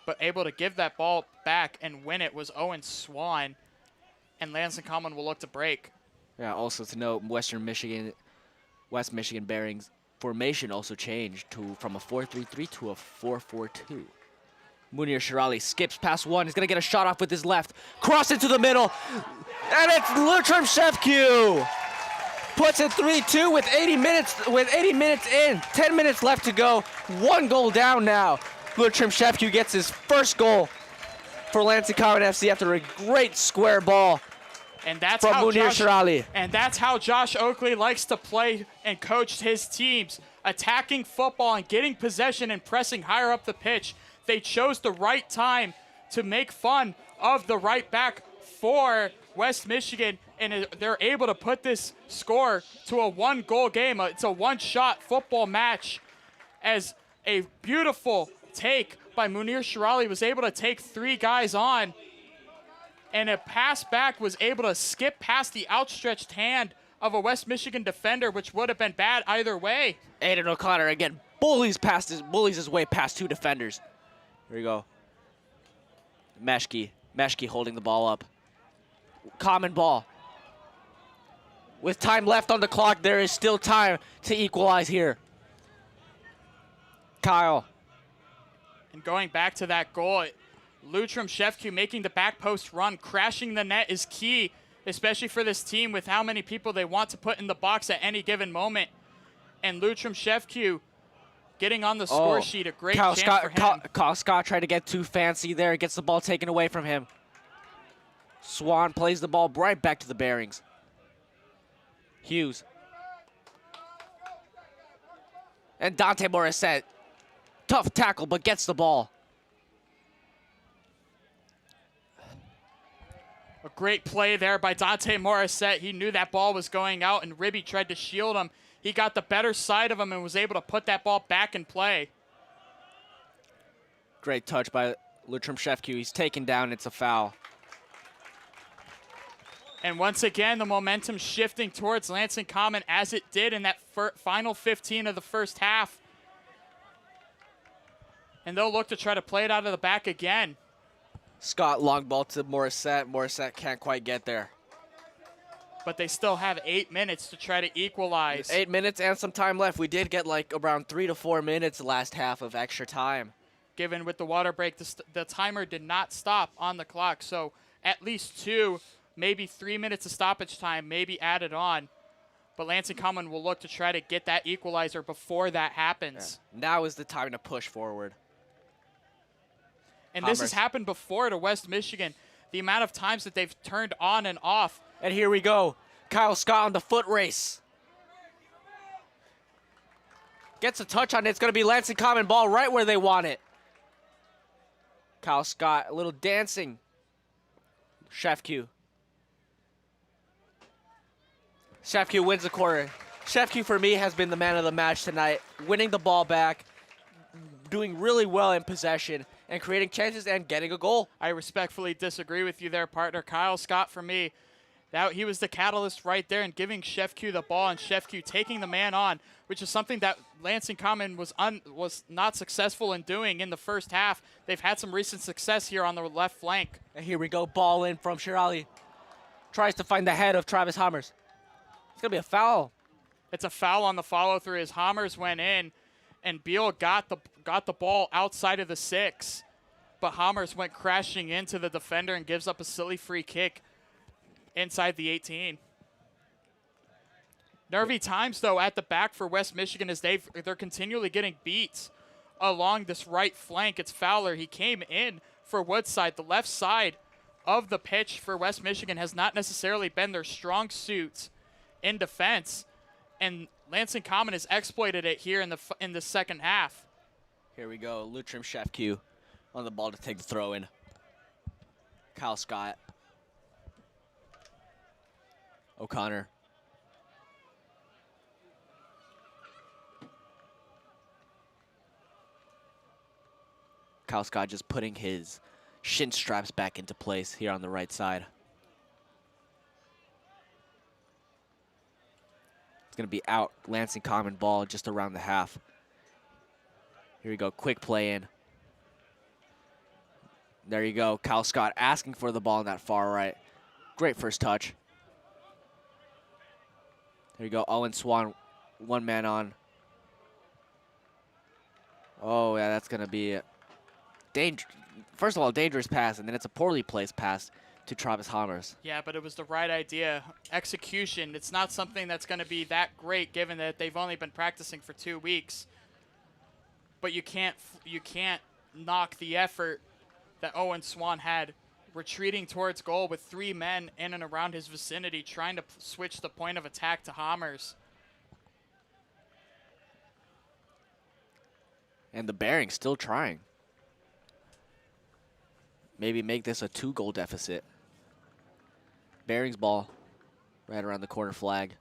but able to give that ball back and win it was Owen Swan, and Lansing Common will look to break. Yeah, also to note, West Michigan Bearings formation also changed from a 4-3-3 to a 4-4-2. Munir Shirali skips past one. He's going to get a shot off with his left. Cross into the middle. And it's Lutram Shevku. Puts it 3-2 with 80 minutes in. 10 minutes left to go. 1 goal down now. Lutram Shevku gets his first goal for Lansing Common FC after a great square ball. And that's from Munir Shirali. And that's how Josh Oakley likes to play and coach his teams. Attacking football and getting possession and pressing higher up the pitch. They chose the right time to make fun of the right back for West Michigan, and they're able to put this score to a 1-goal game. It's a one-shot football match, as a beautiful take by Munir Shirali was able to take 3 guys on, and a pass back was able to skip past the outstretched hand of a West Michigan defender, which would have been bad either way. Aiden O'Connor again bullies his way past 2 defenders. Here we go. Meshke holding the ball up. Common ball. With time left on the clock, there is still time to equalize here. Kyle. And going back to that goal, Lutram Shevku making the back post run, crashing the net is key, especially for this team with how many people they want to put in the box at any given moment. And Lutram Shevku getting on the score sheet, a great chance for him. Kyle Scott tried to get too fancy there, gets the ball taken away from him. Swan plays the ball right back to the bearings. Hughes. And Dante Morissette. Tough tackle, but gets the ball. A great play there by Dante Morissette. He knew that ball was going out, and Ribby tried to shield him. He got the better side of him and was able to put that ball back in play. Great touch by Lutram Shevku. He's taken down. It's a foul. And once again, the momentum shifting towards Lansing Common as it did in that final 15 of the first half. And they'll look to try to play it out of the back again. Scott long ball to Morissette. Morissette can't quite get there. But they still have 8 minutes to try to equalize. 8 minutes and some time left. We did get like around 3 to 4 minutes last half of extra time. Given with the water break, the timer did not stop on the clock. So at least 2, maybe 3 minutes of stoppage time may be added on. But Lansing Common will look to try to get that equalizer before that happens. Yeah. Now is the time to push forward. And this has happened before to West Michigan. The amount of times that they've turned on and off. And here we go. Kyle Scott on the foot race. Gets a touch on it. It's going to be Lansing Common ball right where they want it. Kyle Scott, a little dancing. Shevku. Shevku wins the quarter. Shevku, for me, has been the man of the match tonight. Winning the ball back. Doing really well in possession. And creating chances and getting a goal. I respectfully disagree with you there, partner. Kyle Scott, for me, he was the catalyst right there and giving Shevku the ball, and Shevku taking the man on, which is something that Lansing Common was not successful in doing in the first half. They've had some recent success here on the left flank. And here we go, ball in from Shirali. Tries to find the head of Travis Hammers. It's going to be a foul. It's a foul on the follow-through as Hammers went in, and Beal got the ball outside of the 6. But Hammers went crashing into the defender and gives up a silly free kick inside the 18. Nervy times, though, at the back for West Michigan as they're continually getting beat along this right flank. It's Fowler. He came in for Woodside. The left side of the pitch for West Michigan has not necessarily been their strong suit in defense, and Lansing Common has exploited it here in the second half. Here we go, Lutram Shevku on the ball to take the throw in. Kyle Scott. O'Connor. Kyle Scott just putting his shin straps back into place here on the right side. It's going to be out. Lansing Common ball just around the half. Here we go. Quick play in. There you go. Kyle Scott asking for the ball on that far right. Great first touch. There you go. Owen Swan, one man on. Oh, yeah, that's going to be first of all, dangerous pass, and then it's a poorly placed pass to Travis Hammers. Yeah, but it was the right idea. Execution, it's not something that's going to be that great given that they've only been practicing for 2 weeks. But you can't knock the effort that Owen Swan had retreating towards goal with 3 men in and around his vicinity trying to switch the point of attack to Hammers. And the Bearing still trying. Maybe make this a 2-goal deficit. Bearing's ball right around the corner flag.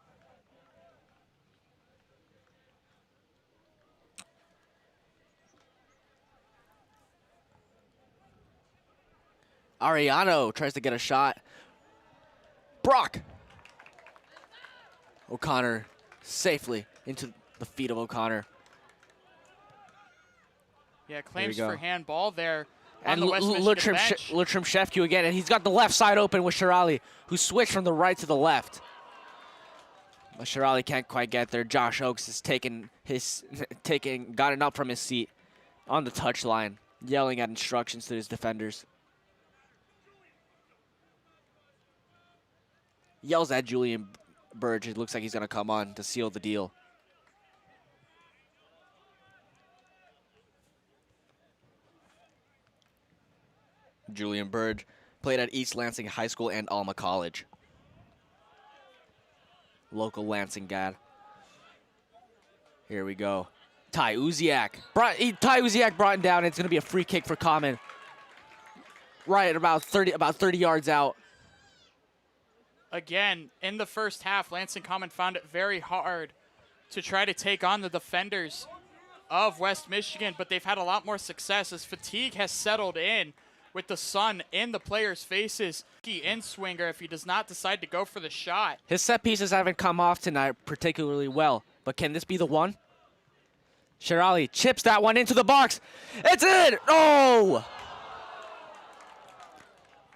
Ariano tries to get a shot. Brock! O'Connor safely into the feet of O'Connor. Yeah, claims for handball there. On And the West Michigan bench. Lutram Shefku again, and he's got the left side open with Shirali, who switched from the right to the left. But Shirali can't quite get there. Josh Oakes has gotten up from his seat on the touchline, yelling at instructions to his defenders. Yells at Julian Burge. It looks like he's going to come on to seal the deal. Julian Burge played at East Lansing High School and Alma College. Local Lansing Gad. Here we go. Ty Uziak. Ty Uziak brought him down. It's going to be a free kick for Common. Right at about 30 yards out. Again, in the first half, Lansing Common found it very hard to try to take on the defenders of West Michigan, but they've had a lot more success as fatigue has settled in with the sun in the players' faces. In swinger if he does not decide to go for the shot. His set pieces haven't come off tonight particularly well, but can this be the one? Shirali chips that one into the box. It's in! Oh!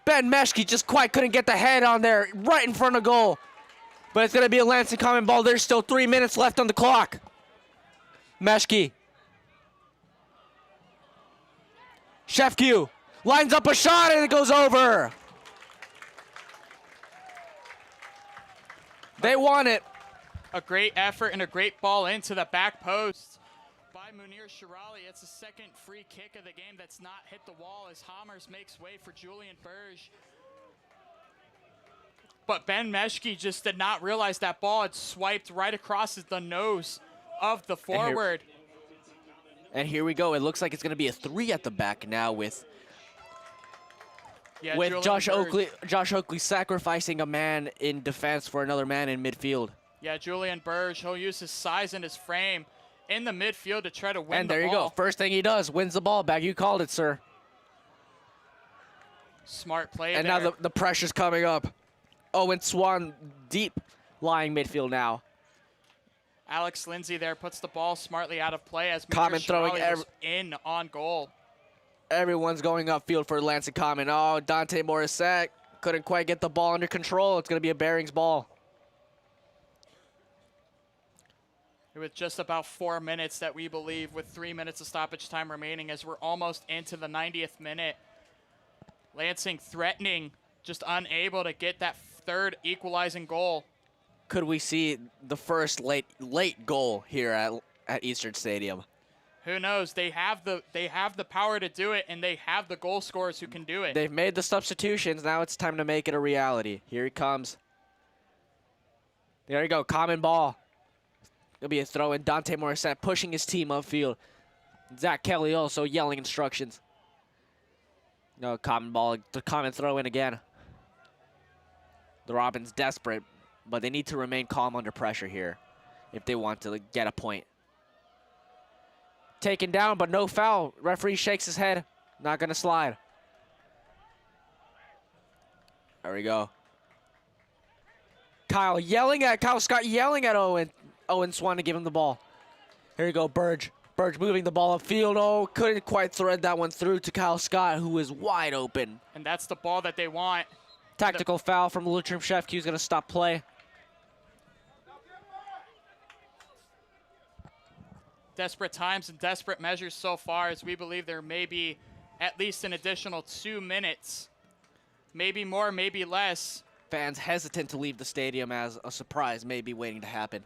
Ben Meshke just quite couldn't get the head on there right in front of goal. But it's going to be a Lansing Common ball. There's still 3 minutes left on the clock. Meshke. Shefku lines up a shot and it goes over. They won it. A great effort and a great ball into the back post by Munir Shirali. It's the second free kick of the game that's not hit the wall as Hammers makes way for Julian Burge. But Ben Meshke just did not realize that ball had swiped right across the nose of the forward. And here we go. It looks like it's going to be a 3 at the back now with Josh Oakley sacrificing a man in defense for another man in midfield. Yeah, Julian Burge, he'll use his size and his frame in the midfield to try to win and the ball. And there you go. First thing he does, wins the ball back. You called it, sir. Smart play and there. Now the pressure's coming up. Owen Swan deep lying midfield now. Alex Lindsay there puts the ball smartly out of play as Common throwing was in on goal. Everyone's going upfield for Lansing Common. Oh, Dante Morissette couldn't quite get the ball under control. It's going to be a Bearings ball. With just about 4 minutes that we believe, with 3 minutes of stoppage time remaining as we're almost into the 90th minute. Lansing threatening, just unable to get that third equalizing goal. Could we see the first late goal here at Eastern Stadium? Who knows? They have the power to do it, and they have the goal scorers who can do it. They've made the substitutions. Now it's time to make it a reality. Here he comes. There you go. Common ball. It'll be a throw in. Dante Morissette pushing his team upfield. Zach Kelly also yelling instructions. No, Common ball. The Common throw in again. The Robins desperate, but they need to remain calm under pressure here if they want to get a point. Taken down, but no foul. Referee shakes his head. Not going to slide. There we go. Kyle Scott yelling at Owen Swan to give him the ball. Here you go, Burge. Burge moving the ball upfield. Oh, couldn't quite thread that one through to Kyle Scott, who is wide open. And that's the ball that they want. Tactical foul from Lutram Shefku, who's going to stop play. Desperate times and desperate measures so far, as we believe there may be at least an additional 2 minutes. Maybe more, maybe less. Fans hesitant to leave the stadium as a surprise may be waiting to happen.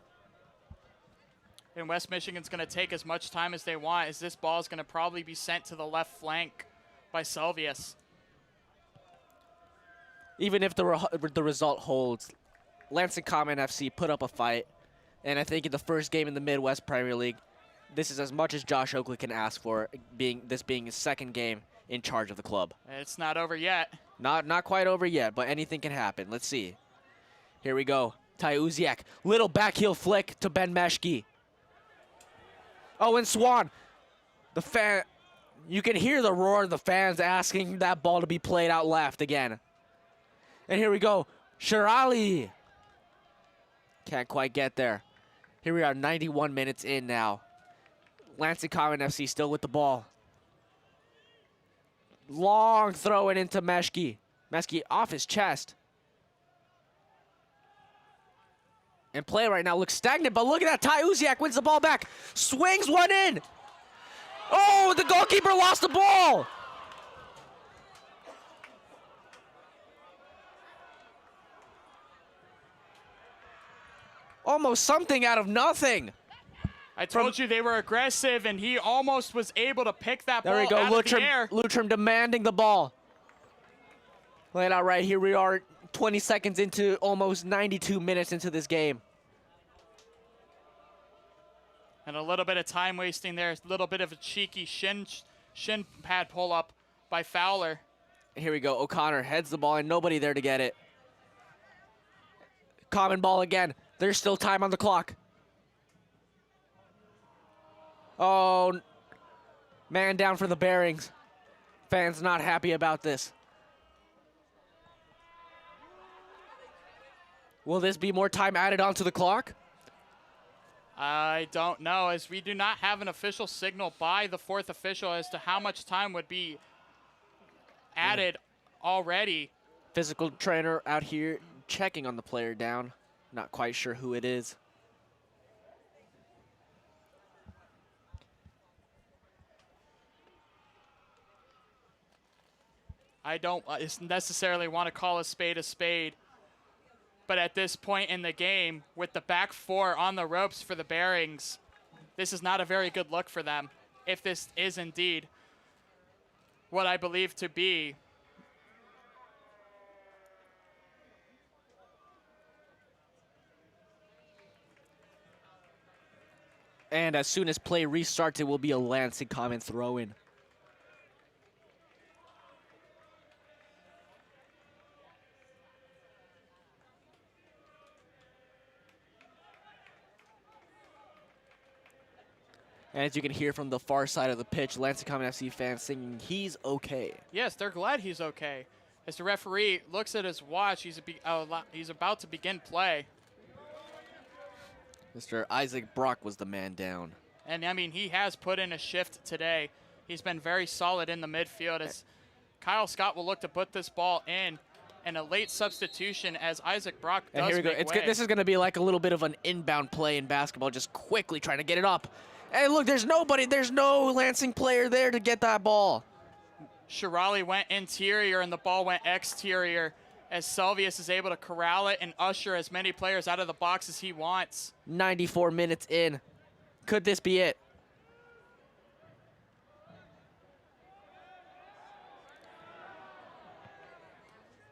And West Michigan's going to take as much time as they want, as this ball is going to probably be sent to the left flank by Selvius. Even if the result holds, Lansing Common FC put up a fight. And I think in the first game in the Midwest Premier League, this is as much as Josh Oakley can ask for, being his second game in charge of the club. It's not over yet. Not quite over yet, but anything can happen. Let's see. Here we go. Ty Uziak. Little backheel flick to Ben Meshke. Oh, and Swan. The fan. You can hear the roar of the fans asking that ball to be played out left again. And here we go. Shirali. Can't quite get there. Here we are, 91 minutes in now. Lansing Common FC still with the ball. Long throw it into Meshke. Meshke off his chest. And play right now looks stagnant, but look at that. Ty Uziak wins the ball back. Swings one in. Oh, the goalkeeper lost the ball. Almost something out of nothing. I told you they were aggressive, and he almost was able to pick that ball out of the air. Lutram demanding the ball. Lay it out right. Here we are, 20 seconds into almost 92 minutes into this game. And a little bit of time wasting there. A little bit of a cheeky shin pad pull up by Fowler. Here we go. O'Connor heads the ball, and nobody there to get it. Common ball again. There's still time on the clock. Oh, man down for the Bearings. Fans not happy about this. Will this be more time added onto the clock? I don't know, as we do not have an official signal by the fourth official as to how much time would be added already. Physical trainer out here checking on the player down. Not quite sure who it is. I don't necessarily want to call a spade, but at this point in the game, with the back four on the ropes for the Bearings, this is not a very good look for them, if this is indeed what I believe to be. And as soon as play restarts, it will be a Lansing Common throw-in. And as you can hear from the far side of the pitch, Lansing Common FC fans singing, "He's okay." Yes, they're glad he's okay. As the referee looks at his watch, he's about to begin play. Mr. Isaac Brock was the man down. And, I mean, he has put in a shift today. He's been very solid in the midfield as Kyle Scott will look to put this ball in, and a late substitution as Isaac Brock does and here we go. make way. This is going to be like a little bit of an inbound play in basketball, just quickly trying to get it up. And look, there's nobody. There's no Lansing player there to get that ball. Shirali went interior, and the ball went exterior as Selvius is able to corral it and usher as many players out of the box as he wants. 94 minutes in. Could this be it?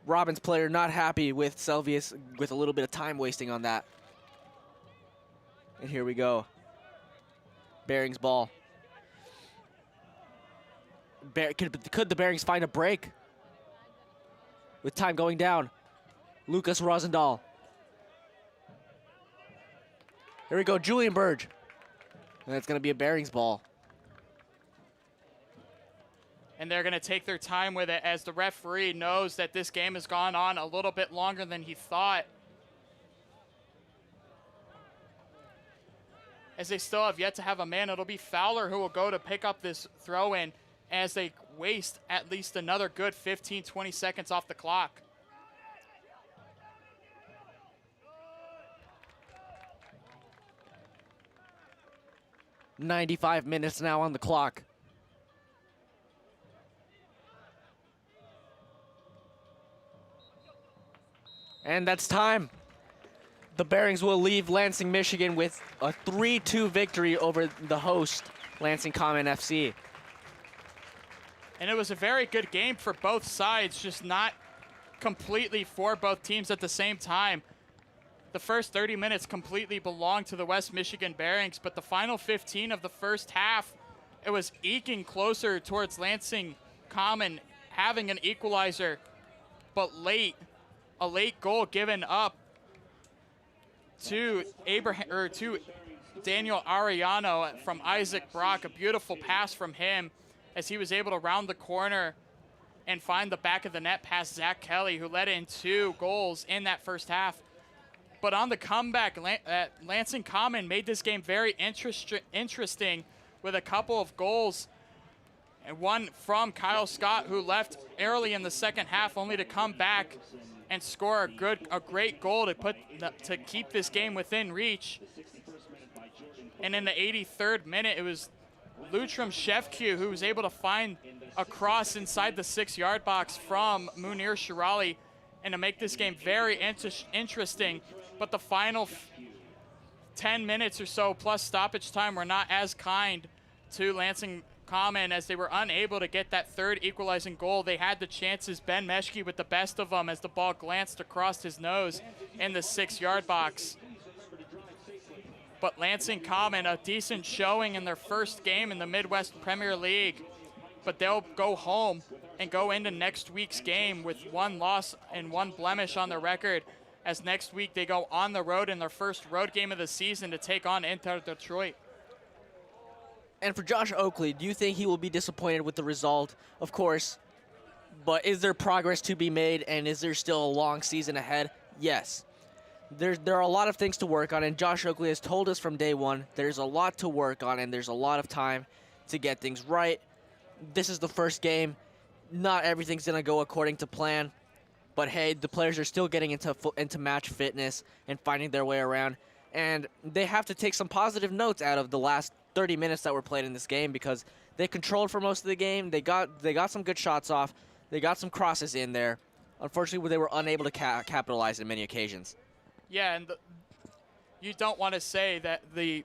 Robbins player not happy with Selvius with a little bit of time wasting on that. And here we go. Bearings ball. Could the Bearings find a break? With time going down. Lucas Rosendahl. Here we go, Julian Burge. And it's going to be a Bearings ball. And they're going to take their time with it as the referee knows that this game has gone on a little bit longer than he thought. As they still have yet to have a man, it'll be Fowler who will go to pick up this throw-in as they waste at least another good 15, 20 seconds off the clock. 95 minutes now on the clock. And that's time. The Bearings will leave Lansing, Michigan with a 3-2 victory over the host, Lansing Common FC. And it was a very good game for both sides, just not completely for both teams at the same time. The first 30 minutes completely belonged to the West Michigan Bearings, but the final 15 of the first half, it was eking closer towards Lansing Common having an equalizer, but a late goal given up to Daniel Ariano from Isaac Brock. A beautiful pass from him as he was able to round the corner and find the back of the net past Zach Kelly, who led in 2 goals in that first half. But on the comeback, Lansing Common made this game very interesting with a couple of goals. And one from Kyle Scott, who left early in the second half, only to come back and score a great goal to keep this game within reach. And in the 83rd minute, it was Lutram Shevku who was able to find a cross inside the 6-yard box from Munir Shirali and to make this game very interesting. But the final 10 minutes or so plus stoppage time were not as kind to Lansing Common as they were unable to get that third equalizing goal. They had the chances. Ben Meshke with the best of them as the ball glanced across his nose in the 6-yard box. But Lansing Common, a decent showing in their first game in the Midwest Premier League. But they'll go home and go into next week's game with 1 loss and 1 blemish on their record, as next week they go on the road in their first road game of the season to take on Inter Detroit. And for Josh Oakley, do you think he will be disappointed with the result? Of course. But is there progress to be made, and is there still a long season ahead? Yes. There are a lot of things to work on, and Josh Oakley has told us from day one there's a lot to work on, and there's a lot of time to get things right. This is the first game. Not everything's going to go according to plan. But hey, the players are still getting into match fitness and finding their way around. And they have to take some positive notes out of the last 30 minutes that were played in this game, because they controlled for most of the game. They got some good shots off. They got some crosses in there. Unfortunately, they were unable to capitalize on many occasions. Yeah, and you don't want to say that the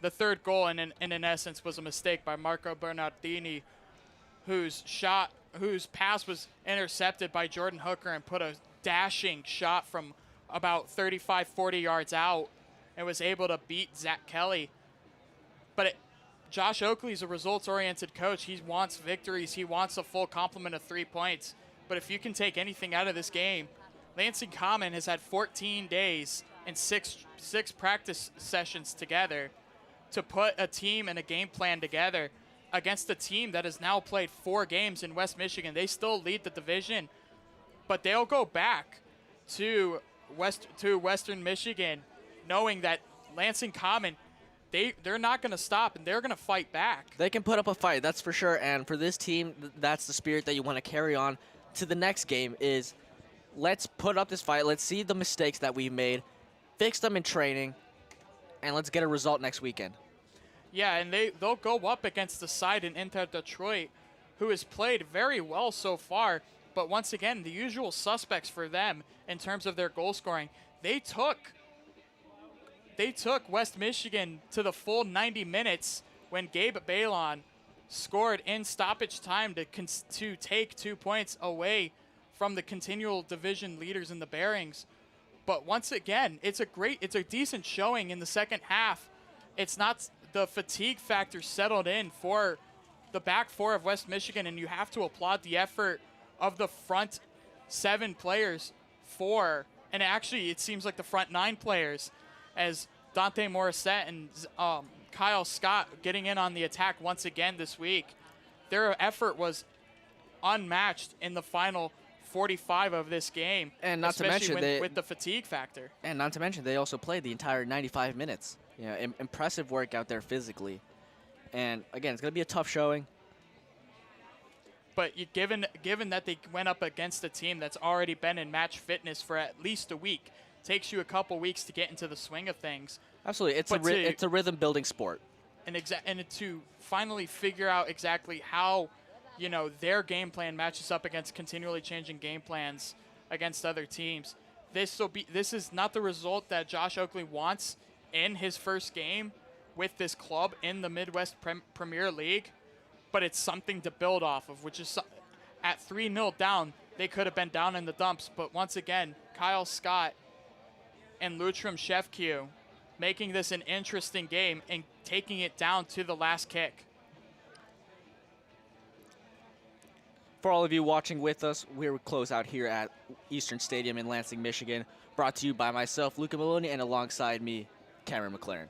third goal in essence was a mistake by Marco Bernardini, whose pass was intercepted by Jordan Hooker and put a dashing shot from about 35, 40 yards out and was able to beat Zach Kelly. But Josh Oakley's a results-oriented coach. He wants victories. He wants a full complement of 3 points. But if you can take anything out of this game, Lansing Common has had 14 days and six practice sessions together to put a team and a game plan together against a team that has now played 4 games in West Michigan. They still lead the division, but they'll go back to Western Michigan knowing that Lansing Common, they're not going to stop, and they're going to fight back. They can put up a fight, that's for sure. And for this team, that's the spirit that you want to carry on to the next game is let's put up this fight. Let's see the mistakes that we made, fix them in training, and let's get a result next weekend. Yeah, and they'll go up against the side in Inter Detroit, who has played very well so far. But once again, the usual suspects for them in terms of their goal scoring. They took West Michigan to the full 90 minutes when Gabe Balon scored in stoppage time to take 2 points away from the continual division leaders in the Bearings. But once again, it's a decent showing in the second half. It's not the fatigue factor settled in for the back 4 of West Michigan, and you have to applaud the effort of the front 7 players and actually it seems like the front 9 players, as Dante Morissette and Kyle Scott getting in on the attack once again this week. Their effort was unmatched in the final 45 of this game, and not to mention with the fatigue factor. And not to mention they also played the entire 95 minutes. You know, impressive work out there physically. And again, it's going to be a tough showing. But given that they went up against a team that's already been in match fitness for at least a week, takes you a couple weeks to get into the swing of things. Absolutely, it's a rhythm building sport. and to finally figure out exactly how, their game plan matches up against continually changing game plans against other teams. This is not the result that Josh Oakley wants in his first game with this club in the Midwest Premier League, but it's something to build off of, which is at 3-0 down, they could have been down in the dumps, but once again, Kyle Scott and Lutram Shevkiu making this an interesting game and taking it down to the last kick. For all of you watching with us, we're close out here at Eastern Stadium in Lansing, Michigan, brought to you by myself, Luca Maloney, and alongside me, Cameron McLaren.